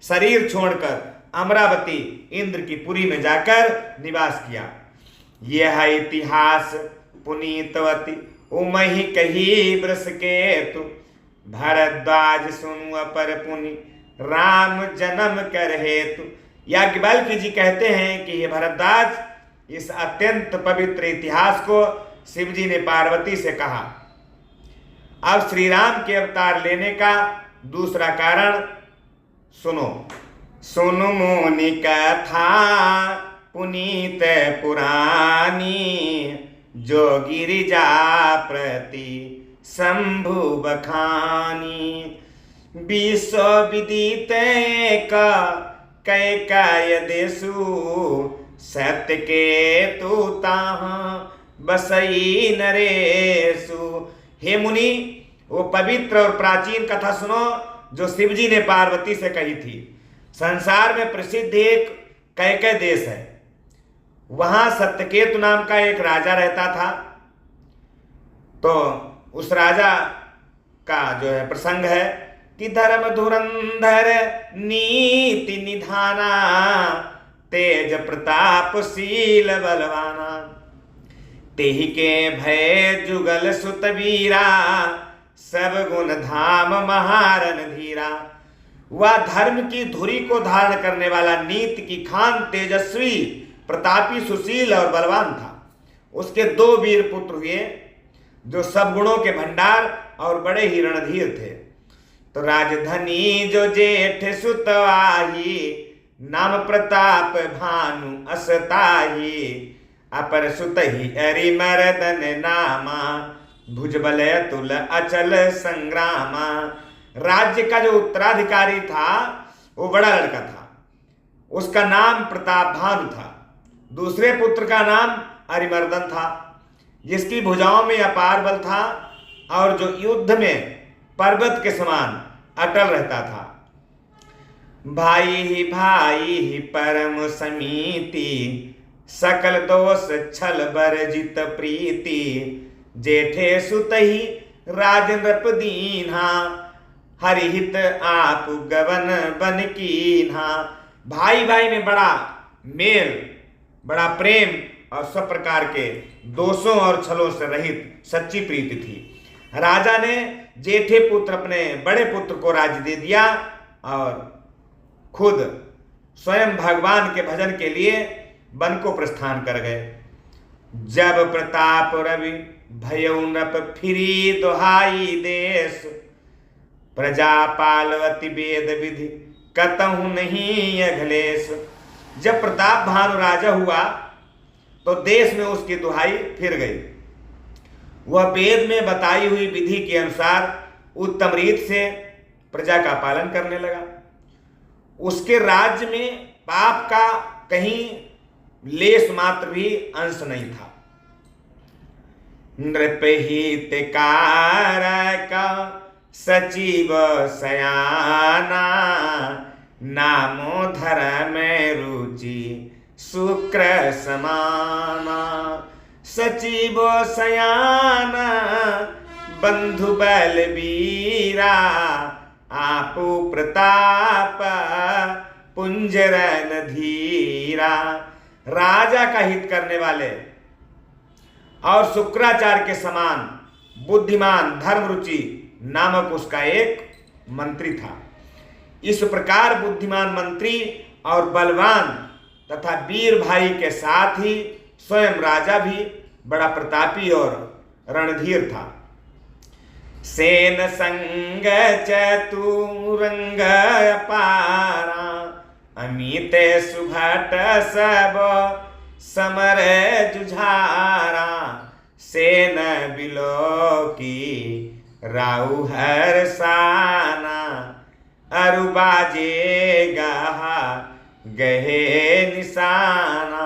Speaker 1: शरीर छोड़कर अमरावती इंद्र की पुरी में जाकर निवास किया। यह इतिहास पुनीतवती उमहि कही वृष केतु, भरद्वाज सुनु अपर पुनि राम जन्म कर हेतु। याज्ञवल्क्य जी कहते हैं कि ये भरद्वाज, इस अत्यंत पवित्र इतिहास को शिव जी ने पार्वती से कहा। अब श्री राम के अवतार लेने का दूसरा कारण सुनो। सुनु मुनि कथा पुनीत पुरानी, जो गिरिजा प्रति शंभु बखानी। विश्व विदित का कैकाय देशु, सत्य के तू ताहा बसई नरेशु। हे मुनि, वो पवित्र और प्राचीन कथा सुनो जो शिवजी ने पार्वती से कही थी। संसार में प्रसिद्ध एक कैकय देश है, वहां सत्यकेतु नाम का एक राजा रहता था। तो उस राजा का जो है प्रसंग है कि धर्म धुरंधर नीति निधाना, तेज प्रतापशील बलवाना, तेहि के भय जुगल सुत वीरा, सब गुण धाम महारन धीरा। वह धर्म की धुरी को धारण करने वाला, नीति की खान, तेजस्वी, प्रतापी, सुशील और बलवान था। उसके 2 वीर पुत्र हुए जो सब गुणों के भंडार और बड़े ही रणधीर थे। तो राजधनी जो जेठ सुतवाही, नाम प्रताप भानु असताही, अपर सुत ही अरिमर्दन नामा, भुजबल अतुल अचल संग्रामा। राज्य का जो उत्तराधिकारी था वो बड़ा लड़का था, उसका नाम प्रताप भानु था। दूसरे पुत्र का नाम अरिमर्दन था, जिसकी भुजाओं में अपार बल था और जो युद्ध में पर्वत के समान अटल रहता था। भाई ही परम समीति, सकल दोष छल बरजित प्रीति, जेठे सुत ही राज नृप दीन्हा, हरिहित आप गवन बन कीन्हा। भाई भाई में बड़ा मेल, बड़ा प्रेम और सब प्रकार के दोषों और छलों से रहित सच्ची प्रीति थी। राजा ने जेठे पुत्र अपने बड़े पुत्र को राज्य दे दिया और खुद स्वयं भगवान के भजन के लिए वन को प्रस्थान कर गए। जब प्रताप रवि भयउ नृप फिरी दुहाई देश, प्रजा पालवती वेद विधि कतहु नहीं अखिलेश। जब प्रताप भानु राजा हुआ तो देश में उसकी दुहाई फिर गई। वह वेद में बताई हुई विधि के अनुसार उत्तम रीत से प्रजा का पालन करने लगा। उसके राज्य में पाप का कहीं लेश मात्र भी अंश नहीं था। नृपहित का सचिव सयाना, नामो धर्म रुचि शुक्र समाना। सचिव सयाना बंधु बलबीरा, आपु प्रताप पुंजरन धीरा। राजा का हित करने वाले और शुक्राचार्य के समान बुद्धिमान धर्मरुचि नामक उसका एक मंत्री था। इस प्रकार बुद्धिमान मंत्री और बलवान तथा वीर भाई के साथ ही स्वयं राजा भी बड़ा प्रतापी और रणधीर था। सेन संग चतुरंग अपारा, अमित सुभट सब समर जुझारा। सेन बिलो की राउ हरसाना, अरुबाजे गहा गहे निशाना।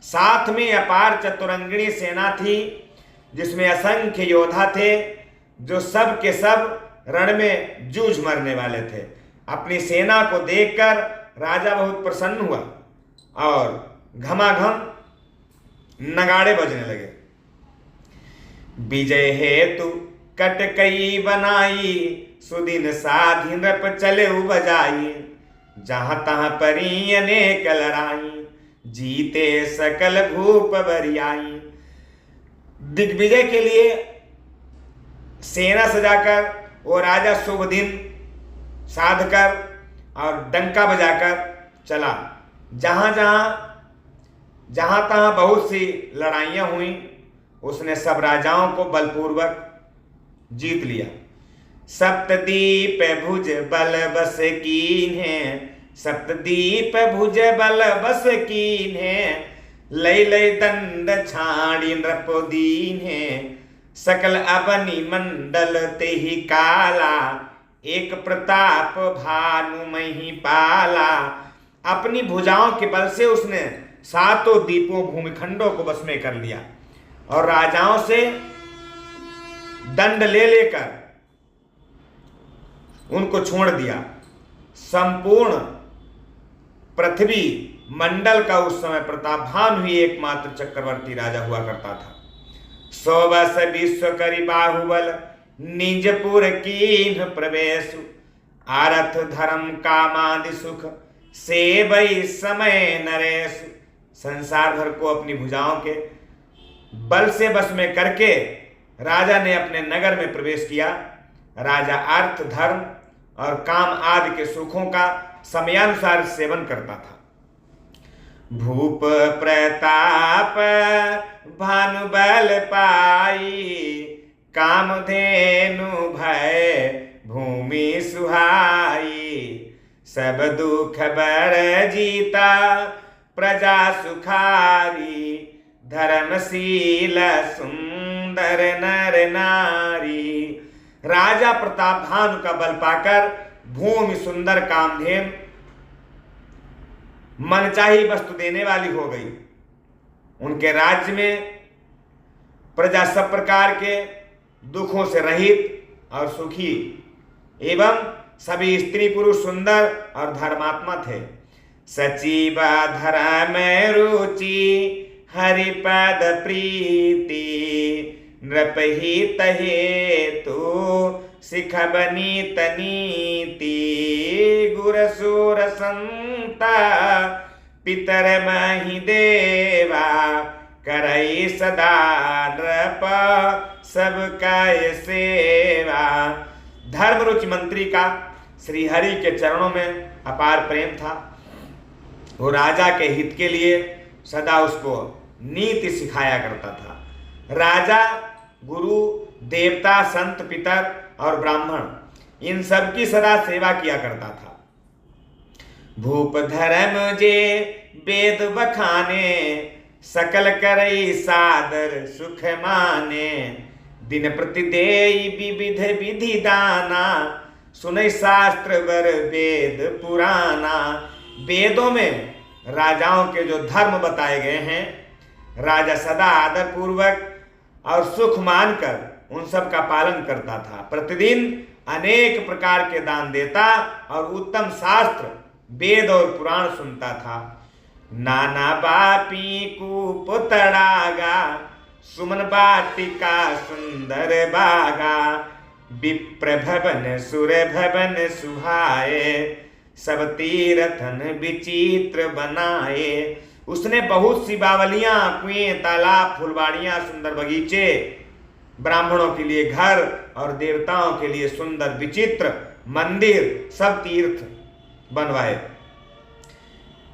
Speaker 1: साथ में अपार चतुरंगिणी सेना थी, जिसमें असंख्य योद्धा थे जो सब के सब रण में जूझ मरने वाले थे। अपनी सेना को देखकर राजा बहुत प्रसन्न हुआ और घमाघम नगाड़े बजने लगे। विजय हेतु कटकई बनाई, सुदिन साधि नृप चले बजाई। जहां तहां परी अनेक लड़ाई, जीते सकल भूप बरियाई। दिग्विजय के लिए सेना सजाकर वो राजा शुभ दिन साधकर और डंका बजाकर चला। जहां तहां बहुत सी लड़ाइयां हुई, उसने सब राजाओं को बलपूर्वक जीत लिया। सप्तदीप भुज बल बस कीन्हे, सप्तदीप भुज बल बस कीन्हे। लय लय दंड छाड़ी नृप दीन्हे, सकल अबनि मंडल तेहि काला। एक प्रताप भानु मही पाला। अपनी भुजाओं के बल से उसने 7 द्वीपों भूमिखंडों को बस में कर लिया और राजाओं से दंड ले लेकर उनको छोड़ दिया। संपूर्ण पृथ्वी मंडल का उस समय प्रतापभान ही एकमात्र चक्रवर्ती राजा हुआ करता था। 100 वर्ष विश्व करी बाहुबल, निजपुर कीन्ह प्रवेश, आरथ धर्म कामादि सुख, सेवई समय नरेश। संसार भर को अपनी भुजाओं के बल से बस में करके राजा ने अपने नगर में प्रवेश किया। राजा अर्थ धर्म और काम आदि के सुखों का समयानुसार सेवन करता था। भूप प्रताप भानुबल पाई, कामधेनु भय भूमि सुहाई। सब दुख बर जीता प्रजा सुखारी, धर्मशील सुंदर नर नारी। राजा प्रताप भानु का बल पाकर भूमि सुंदर कामधेनु मनचाही वस्तु देने वाली हो गई। उनके राज्य में प्रजा सब प्रकार के दुखों से रहित और सुखी एवं सभी स्त्री पुरुष सुंदर और धर्मात्मा थे। सचिव धर्म रुचि हरिपद प्रीति, नृपहित हेतु सिखबनी तनीति। गुरसुर संता पितर महि देवा, करई सदा नृप सब काय सेवा। धर्म रुचि मंत्री का श्री हरि के चरणों में अपार प्रेम था। वो राजा के हित के लिए सदा उसको नीति सिखाया करता था। राजा गुरु देवता संत पितर और ब्राह्मण इन सब की सदा सेवा किया करता था। भूप धर्म जे वेद बखाने, सकल करई सादर सुख माने। दिन प्रति देई विविध विधि दाना, सुनै शास्त्र वर वेद पुराना। वेदों में राजाओं के जो धर्म बताए गए हैं, राजा सदा आदर पूर्वक और सुख मानकर उन सब का पालन करता था। प्रतिदिन अनेक प्रकार के दान देता और उत्तम शास्त्र वेद और पुराण सुनता था। नाना बापी कूप तड़ागा, सुमन बाटिका सुंदर बागा। विप्र भवन सुर भवन सुहाए, सब तीर्थन विचित्र बनाए। उसने बहुत सी बावलियां, कुएं, तालाब, फुलवाड़ियां, सुंदर बगीचे, ब्राह्मणों के लिए घर और देवताओं के लिए सुंदर विचित्र मंदिर, सब तीर्थ बनवाए।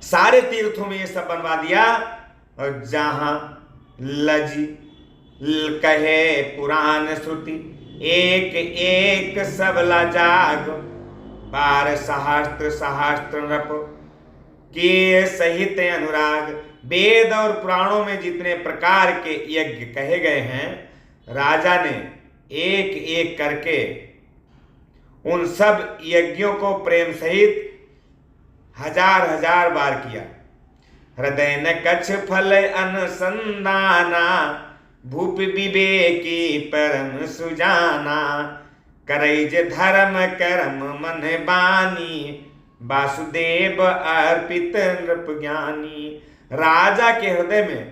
Speaker 1: सारे तीर्थों में ये सब बनवा दिया। और जहां लजी कहे पुराण श्रुति, एक एक सबला जाग। बार सहस्त्र सहस्त्र नृप के सहित अनुराग। वेद और पुराणों में जितने प्रकार के यज्ञ कहे गए हैं, राजा ने एक एक करके उन सब यज्ञों को प्रेम सहित हजार हजार बार किया। हृदय न कछ फल अनुसंधाना, भूप विवेकी परम सुजाना। करैज धर्म कर्म मन बानी, वासुदेव अर्पित नृप ज्ञानी। राजा के हृदय में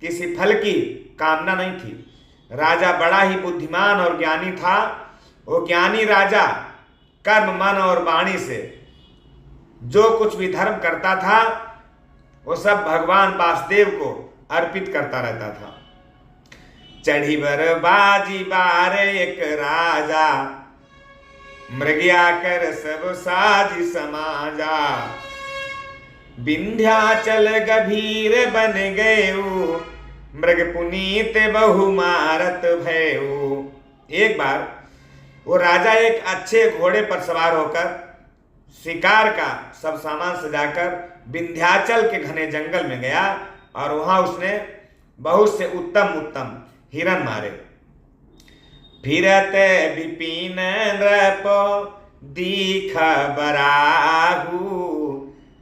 Speaker 1: किसी फल की कामना नहीं थी। राजा बड़ा ही बुद्धिमान और ज्ञानी था। वो ज्ञानी राजा कर्म मन और वाणी से जो कुछ भी धर्म करता था, वो सब भगवान वासुदेव को अर्पित करता रहता था। चढ़ी बर बाजी बार एक राजा, मृग्या कर सब साज समाजा। विंध्याचल गभीर बन गयु, मृग पुनीत बहु मारत भयउ। एक बार वो राजा एक अच्छे घोड़े पर सवार होकर शिकार का सब सामान सजाकर विंध्याचल के घने जंगल में गया और वहां उसने बहुत से उत्तम उत्तम हिरण मारे। फिरत विपिन नृप दीख बराहु,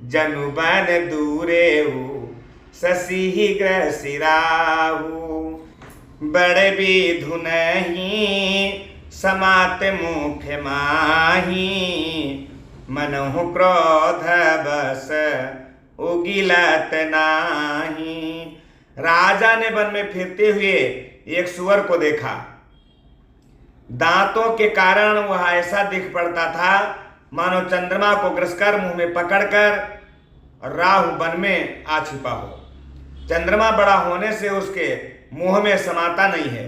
Speaker 1: जनु बन दूरेहु शशि ग्रसिराहु। बड़े विधु नहीं समात मुख माही, मनहु क्रोध बस उगिलत नाही। राजा ने वन में फिरते हुए एक सुअर को देखा। दांतों के कारण वह ऐसा दिख पड़ता था मानो चंद्रमा को ग्रसकर मुंह में पकड़कर राहु वन में आ छिपा हो। चंद्रमा बड़ा होने से उसके मुंह में समाता नहीं है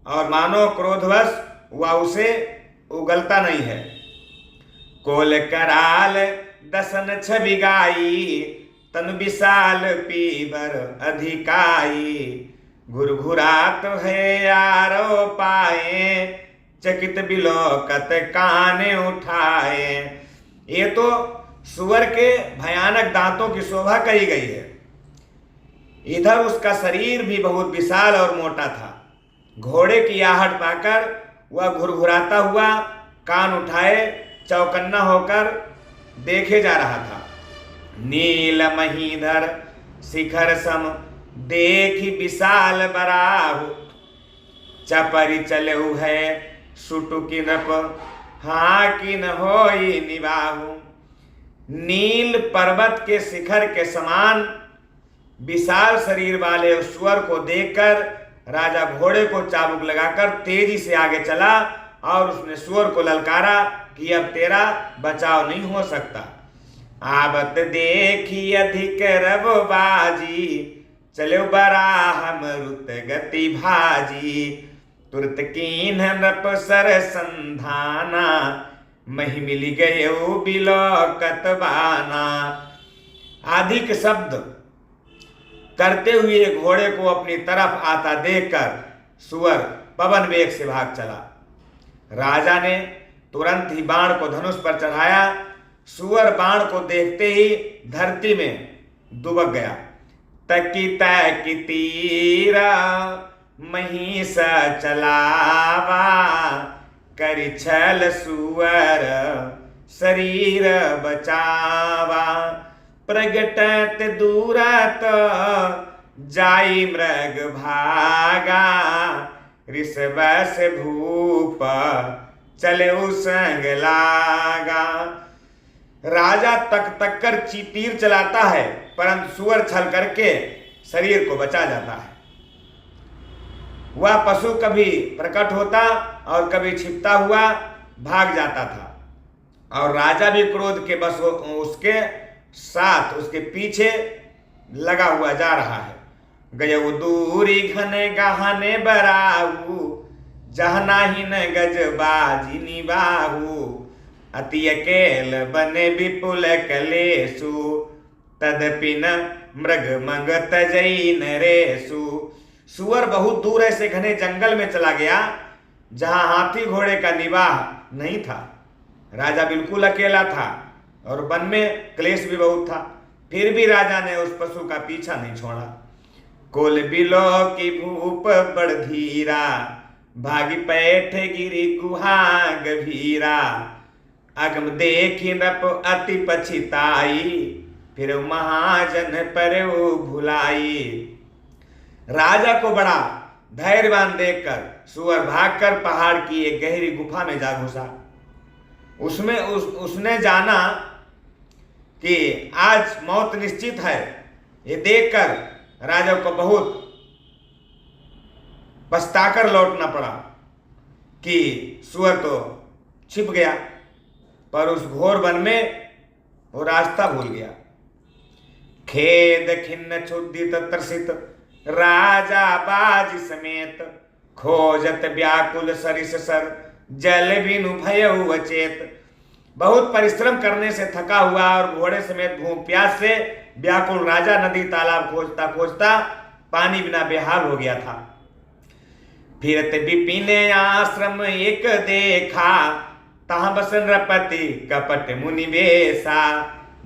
Speaker 1: और मानो क्रोधवश वह उसे उगलता नहीं है। कोल कराल दसन छवि गाई, तनु विशाल पीबर अधिकाई। घुरघुरात है यारो पाए, चकित बिलोकत काने उठाए। ये तो सुअर के भयानक दांतों की शोभा कही गई है। इधर उसका शरीर भी बहुत विशाल और मोटा था। घोड़े की आहट पाकर वह घुरघुराता हुआ कान उठाए चौकन्ना होकर देखे जा रहा था। नील महीधर शिखर सम देखी विशाल बराहु, चपरी चलेउ है सुटु की नप हाँ की न होई निबाहु। नील पर्वत के शिखर के समान विशाल शरीर वाले उस सुअर को देखकर राजा घोड़े को चाबुक लगाकर तेजी से आगे चला और उसने सुअर को ललकारा कि अब तेरा बचाव नहीं हो सकता। आवत देखी अधिक रव बाजी, चलो बराह मरुत गति भाजी। तुरत कीन नप सर संधाना, मही मिली गयो बिलोकत बाना। अधिक शब्द करते हुए घोड़े को अपनी तरफ आता देखकर सुअर पवन वेग से भाग चला। राजा ने तुरंत ही बाण को धनुष पर चढ़ाया। सुअर बाण को देखते ही धरती में दुबक गया। तकी तकी तीरा महिष चलावा, करि छल सुअर शरीर बचावा। प्रगटत दूरत जाई मृग भागा, ऋषभस भूप चले संग लागा। राजा तक तक कर तीर चलाता है परंतु सुअर छल करके शरीर को बचा जाता है। वह पशु कभी प्रकट होता और कभी छिपता हुआ भाग जाता था और राजा भी क्रोध के बस उसके साथ उसके पीछे लगा हुआ जा रहा है। गयउ दूरी घने गहने बराहु, जहना ही न गज बाजी निबाहु। अति अकेल बने विपुल कलेसु, तदपि न मृग मंग तजई नरेसु। सुअर बहुत दूर ऐसे घने जंगल में चला गया जहां हाथी घोड़े का निवाह नहीं था। राजा बिल्कुल अकेला था और वन में क्लेश भी बहुत था। फिर भी राजा ने उस पशु का पीछा नहीं छोड़ा। कोल बिलो की भूप बड़ धीरा, भागी पैठ गिरी गुहा गभीरा। अगम देखी नप अति पछिताई, फिर महाजन पर भुलाई। राजा को बड़ा धैर्यवान देखकर सुअर भागकर पहाड़ की एक गहरी गुफा में जा घुसा। उसने जाना कि आज मौत निश्चित है। ये देखकर राजा को बहुत पछताकर लौटना पड़ा कि सुअर तो छिप गया, पर उस घोर वन में वो रास्ता भूल गया। खेद खिन्न क्षुदित त्रसित राजा बाजी समेत, खोजत व्याकुल सरिस सर जल बिनु भयउ अचेत। बहुत परिश्रम करने से थका हुआ और घोड़े समेत भूख प्यास से व्याकुल राजा नदी तालाब खोजता खोजता पानी बिना बेहाल हो गया था। फिरत विपिन आश्रम एक देखा, तहाँ बस नृपति कपट मुनि बेसा।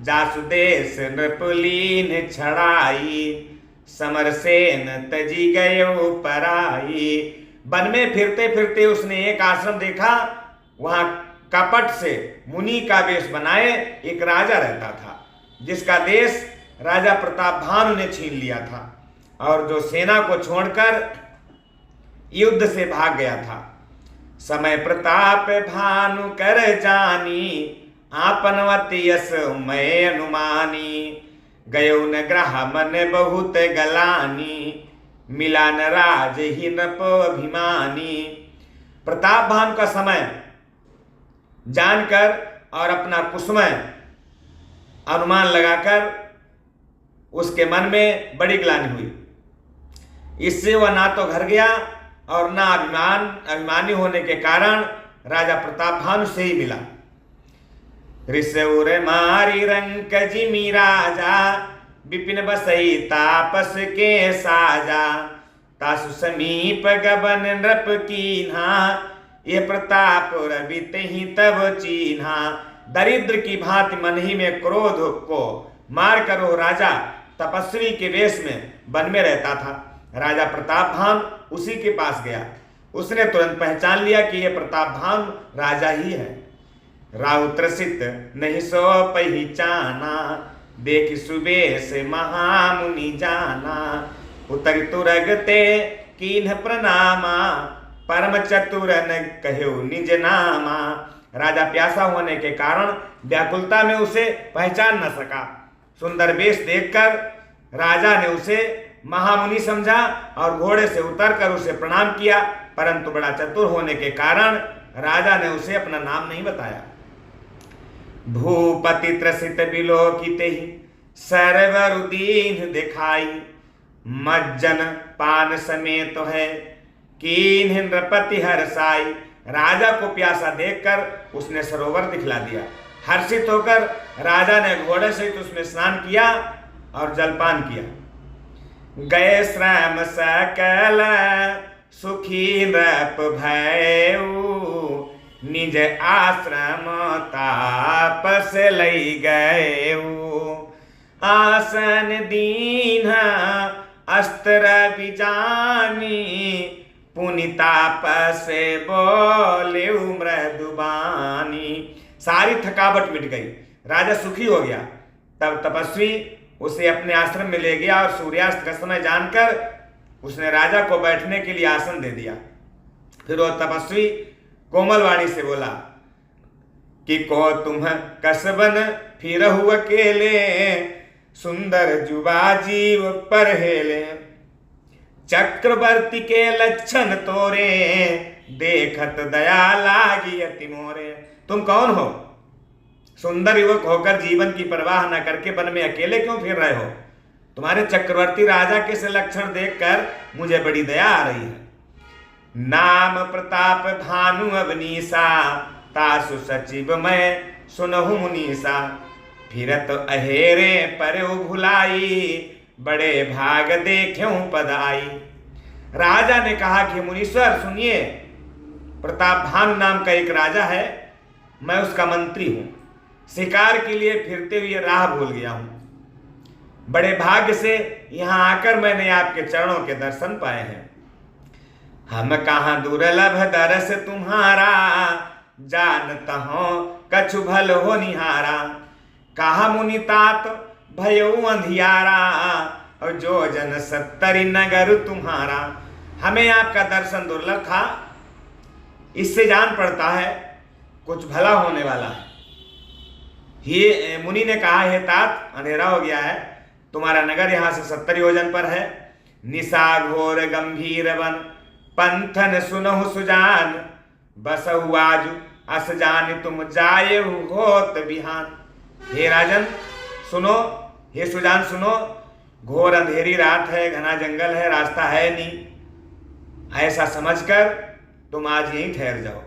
Speaker 1: जासुदेश नृपलीन छड़ाई, समर सेन तजी गयो पराई। वन में फिरते फिरते उसने एक आश्रम देखा। वहां कपट से मुनि का वेश बनाए एक राजा रहता था, जिसका देश राजा प्रताप भानु ने छीन लिया था और जो सेना को छोड़कर युद्ध से भाग गया था। समय प्रताप भानु कर जानी, आपनवत यस मैं अनुमानी। गयो न ग्रह मन बहुत गलानी, मिला न राज ही नप अभिमानी। प्रताप भानु का समय जानकर और अपना कुसुमय अनुमान लगाकर उसके मन में बड़ी ग्लानि हुई। इससे वह ना तो घर गया और ना अभिमानी होने के कारण राजा प्रताप भानु से ही मिला। ऋषउर मारी रंक जिमी राजा, विपिन बसई तापस के साजा। तासु समीप गबन नृप कीन्हा, ये प्रताप रवित ही तब चीन्हा। दरिद्र की भांति मन ही में क्रोध को मार कर वो राजा तपस्वी के वेश में वन में रहता था। राजा प्रताप भानु उसी के पास गया। उसने तुरंत पहचान लिया कि यह प्रताप भानु राजा ही है। राहु त्रसित नहीं सो पहचाना, देख सुबेश महामुनि जाना। उतर तुरगते कीन्ह प्रणामा, परम चतुरन कहो निज नामा। राजा प्यासा होने के कारण व्याकुलता में उसे पहचान न सका। सुंदर वेश देखकर राजा ने उसे महामुनि समझा और घोड़े से उतरकर उसे प्रणाम किया, परंतु बड़ा चतुर होने के कारण राजा ने उसे अपना नाम नहीं बताया। भूपति त्रसित बिलोकित ही, सरवर दीन दिखाई। मज्जन पान समेत है, कीन्ह नृपति हर्षाई। राजा को प्यासा देखकर उसने सरोवर दिखला दिया। हर्षित होकर राजा ने घोड़े सहित उसमें स्नान किया और जलपान किया। गए श्रम सकल सुखी नृप भयऊ, निज आश्रम तापस लई गयऊ। आसन दीन अस्त्र बिजानी, पुनि तापस बोले मृदुबानी। सारी थकावट मिट गई, राजा सुखी हो गया। तब तपस्वी उसे अपने आश्रम में ले गया और सूर्यास्त का समय जानकर उसने राजा को बैठने के लिए आसन दे दिया। फिर वो तपस्वी कोमल वाणी से बोला कि को तुम कसबन फिर अकेले, सुंदर जुबा जीव पर हेले। चक्रवर्ती के लक्षण तोरे, देखत दया लागी अति मोरे। तुम कौन हो? सुंदर युवक होकर जीवन की परवाह न करके वन में अकेले क्यों फिर रहे हो? तुम्हारे चक्रवर्ती राजा के से लक्षण देखकर मुझे बड़ी दया आ रही है। नाम प्रताप भानु अवनीसा, तासु सचिव मैं सुनहु मुनीसा। फिरत अहेरे पर भुलाई, बड़े भाग देख्यूं पदाई। राजा ने कहा कि मुनीश्वर सुनिए, प्रताप भानु नाम का एक राजा है, मैं उसका मंत्री हूं। शिकार के लिए फिरते हुए राह भूल गया हूं। बड़े भाग्य से यहां आकर मैंने आपके चरणों के दर्शन पाए हैं। हम कहाँ दुर्लभ दरस तुम्हारा, जानता हूं कछु भल हो निहारा। कहा मुनि तात भयो अंधियारा, और जो जन सत्तरी नगर तुम्हारा। हमें आपका दर्शन दुर्लभ था, इससे जान पड़ता है कुछ भला होने वाला है। ये मुनि ने कहा, हे तात अंधेरा हो गया है, तुम्हारा नगर यहाँ से 70 योजन पर है। निशा घोर गंभीर वन, पंथन सुनहु सुजान। बसहु आजु अस जान तुम जाए होत बिहान। हे राजन सुनो, हे सुजान सुनो, घोर अंधेरी रात है, घना जंगल है, रास्ता है नहीं। ऐसा समझकर तुम आज यहीं ठहर जाओ,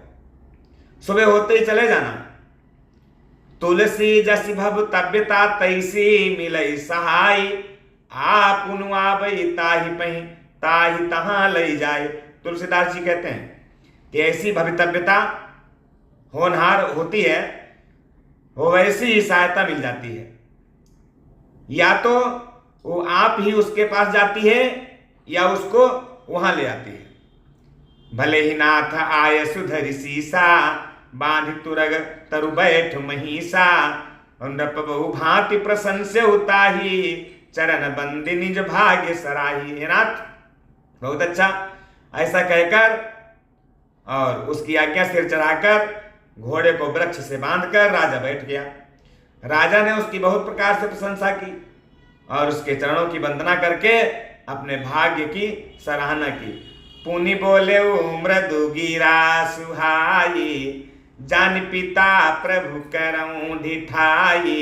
Speaker 1: सुबह होते ही चले जाना। तुलसी जसी भवतव्यता तैसी मिलई सहाय, आप आबई ताहि पही ताहि तहां लई जाए। तुलसीदास जी कहते हैं कि ऐसी भवितव्यता होनहार होती है, वो वैसी ही सहायता मिल जाती है। या तो वो आप ही उसके पास जाती है या उसको वहां ले आती है। भले ही नाथ आय सुधरि सीसा, बांध तुरग तरु बैठ महिषा। नृप बहु भांति प्रशंस्य उताही, चरण बंदी निज भाग्य सराही। हे नाथ बहुत अच्छा, ऐसा कहकर और उसकी आज्ञा सिर चढ़ाकर घोड़े को वृक्ष से बांधकर राजा बैठ गया। राजा ने उसकी बहुत प्रकार से प्रशंसा की और उसके चरणों की वंदना करके अपने भाग्य की सराहना की। पुनि बोले मृदु गिरा सुहाई, जान पिता प्रभु करऊं ढिठाई,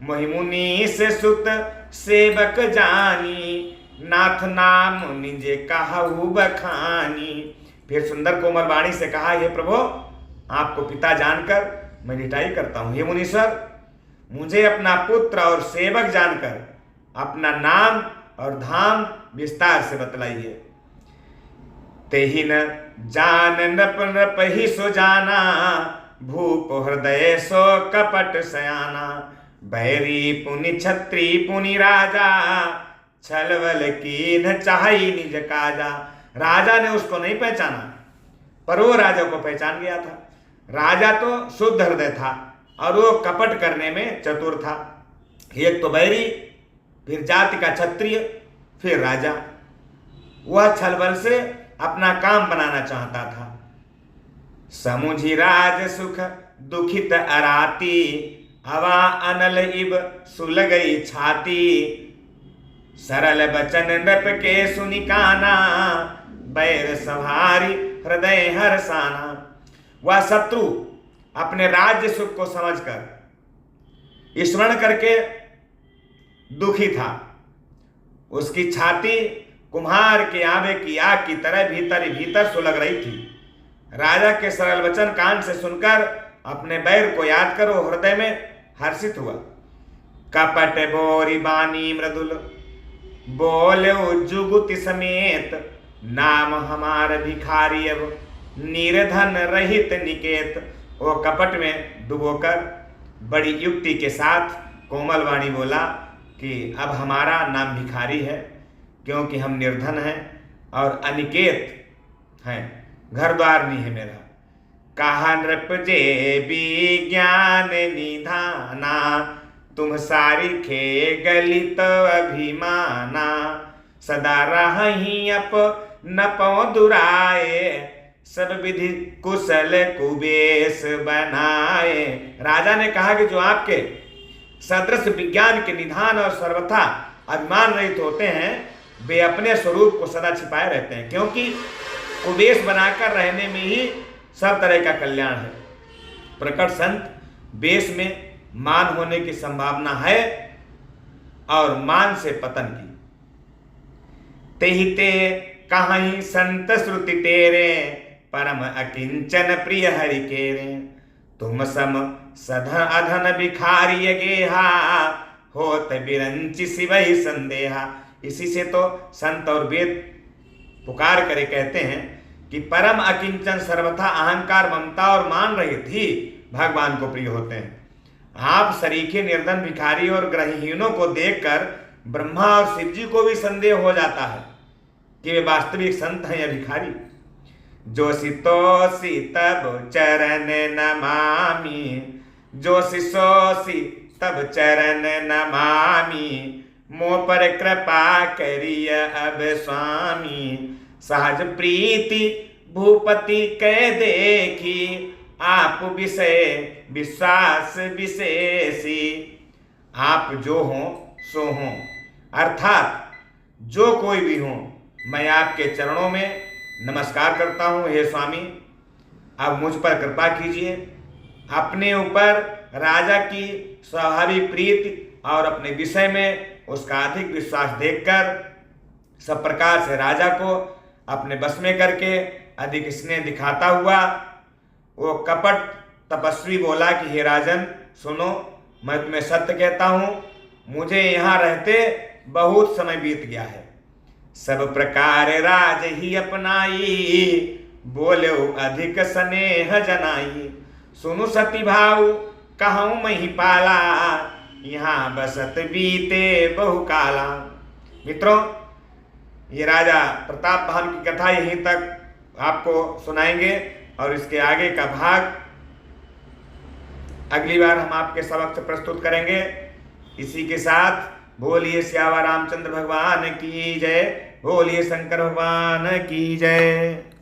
Speaker 1: मोहि से सुत सेवक जानी, नाथ नाम निजे कहु बखानी। फिर सुंदर कोमल वाणी से कहा, हे प्रभु, आपको पिता जानकर मैं ढिठाई करता हूं। हे मुनीश्वर, मुझे अपना पुत्र और सेवक जानकर अपना नाम और धाम विस्तार से बतलाइए। तेहि न जान नृप नृप ही सो जाना, भूप हृदय सो कपट सयाना, बैरी पुनि छत्री पुनि राजा, छलवल कीन चाही निज काजा। राजा ने उसको नहीं पहचाना, पर वो राजा को पहचान गया था। राजा तो शुद्ध हृदय था और वो कपट करने में चतुर था। एक तो बैरी, फिर जाति का क्षत्रिय, फिर राजा। वह छलबल से अपना काम बनाना चाहता था। समुझी राज सुख दुखित अराती, हवा अनल इब सुल गई छाती, सरल बचन नृप के सुनि काना, बैर संहारी हृदय हरसाना। वह शत्रु अपने राज्य सुख को समझकर स्मरण करके दुखी था। उसकी छाती कुम्हार के आवे की आग की तरह भीतर भीतर सुलग रही थी। राजा के सरल वचन कान से सुनकर अपने बैर को याद कर वो हृदय में हर्षित हुआ। कपट बोरी बानी मृदुल, बोले जुगुति समेत, नाम हमार भिखारी अब, निर्धन रहित निकेत। वो कपट में डुबोकर बड़ी युक्ति के साथ कोमल वाणी बोला कि अब हमारा नाम भिखारी है, क्योंकि हम निर्धन हैं और अनिकेत हैं, घर द्वार नहीं है मेरा। कहा नृप जे विज्ञान निधाना, तुम सारी खे गलित अभिमाना, सदा रही अप नपो दुराए, सब विधि कुशल कुबेश बनाए। राजा ने कहा कि जो आपके सदृश विज्ञान के निधान और सर्वथा अभिमान रहित होते हैं, वे अपने स्वरूप को सदा छिपाए रहते हैं, क्योंकि कुबेश बनाकर रहने में ही सब तरह का कल्याण है। प्रकट संत वेश में मान होने की संभावना है और मान से पतन की। तेहि ते कहीं संत श्रुति तेरे, परम अकिंचन प्रिय हरि केरे, तुम सम सधन अधन भिखारी गेहा, होत बिरंचि शिवहि संदेहा। इसी से तो संत और वेद पुकार करे कहते हैं कि परम अकिंचन सर्वथा अहंकार ममता और मान रहित ही भगवान को प्रिय होते हैं। आप सरीखे निर्धन भिखारी और ग्रहहीनों को देखकर ब्रह्मा और शिव जी को भी संदेह हो जाता है कि वे वास्तविक संत हैं या भिखारी। जोशी तोसी तब चरण नमामि, जोशी सोसी तब चरण नमामि, मोह पर कृपा करिय अब स्वामी, सहज प्रीति भूपति कै देखी, आप विषय विश्वास विशेषी। आप जो हो सो हो, अर्थात जो कोई भी हो, मैं आपके चरणों में नमस्कार करता हूँ। हे स्वामी, अब मुझ पर कृपा कीजिए। अपने ऊपर राजा की स्वाभाविक प्रीति और अपने विषय में उसका अधिक विश्वास देखकर सब प्रकार से राजा को अपने बस में करके अधिक स्नेह दिखाता हुआ वो कपट तपस्वी बोला कि हे राजन सुनो, मैं तुम्हें सत्य कहता हूँ, मुझे यहाँ रहते बहुत समय बीत गया है। सब प्रकार राज ही अपनाई, बोले अधिक स्नेह जनाई, सुनु सती भाव कहूँ मही पाला, यहाँ बसत बीते बहु काला। मित्रों, ये राजा प्रताप भान की कथा यहीं तक आपको सुनाएंगे और इसके आगे का भाग अगली बार हम आपके समक्ष प्रस्तुत करेंगे। इसी के साथ बोलिए सियावा रामचंद्र भगवान की जय, बोलिए शंकर भगवान की जय।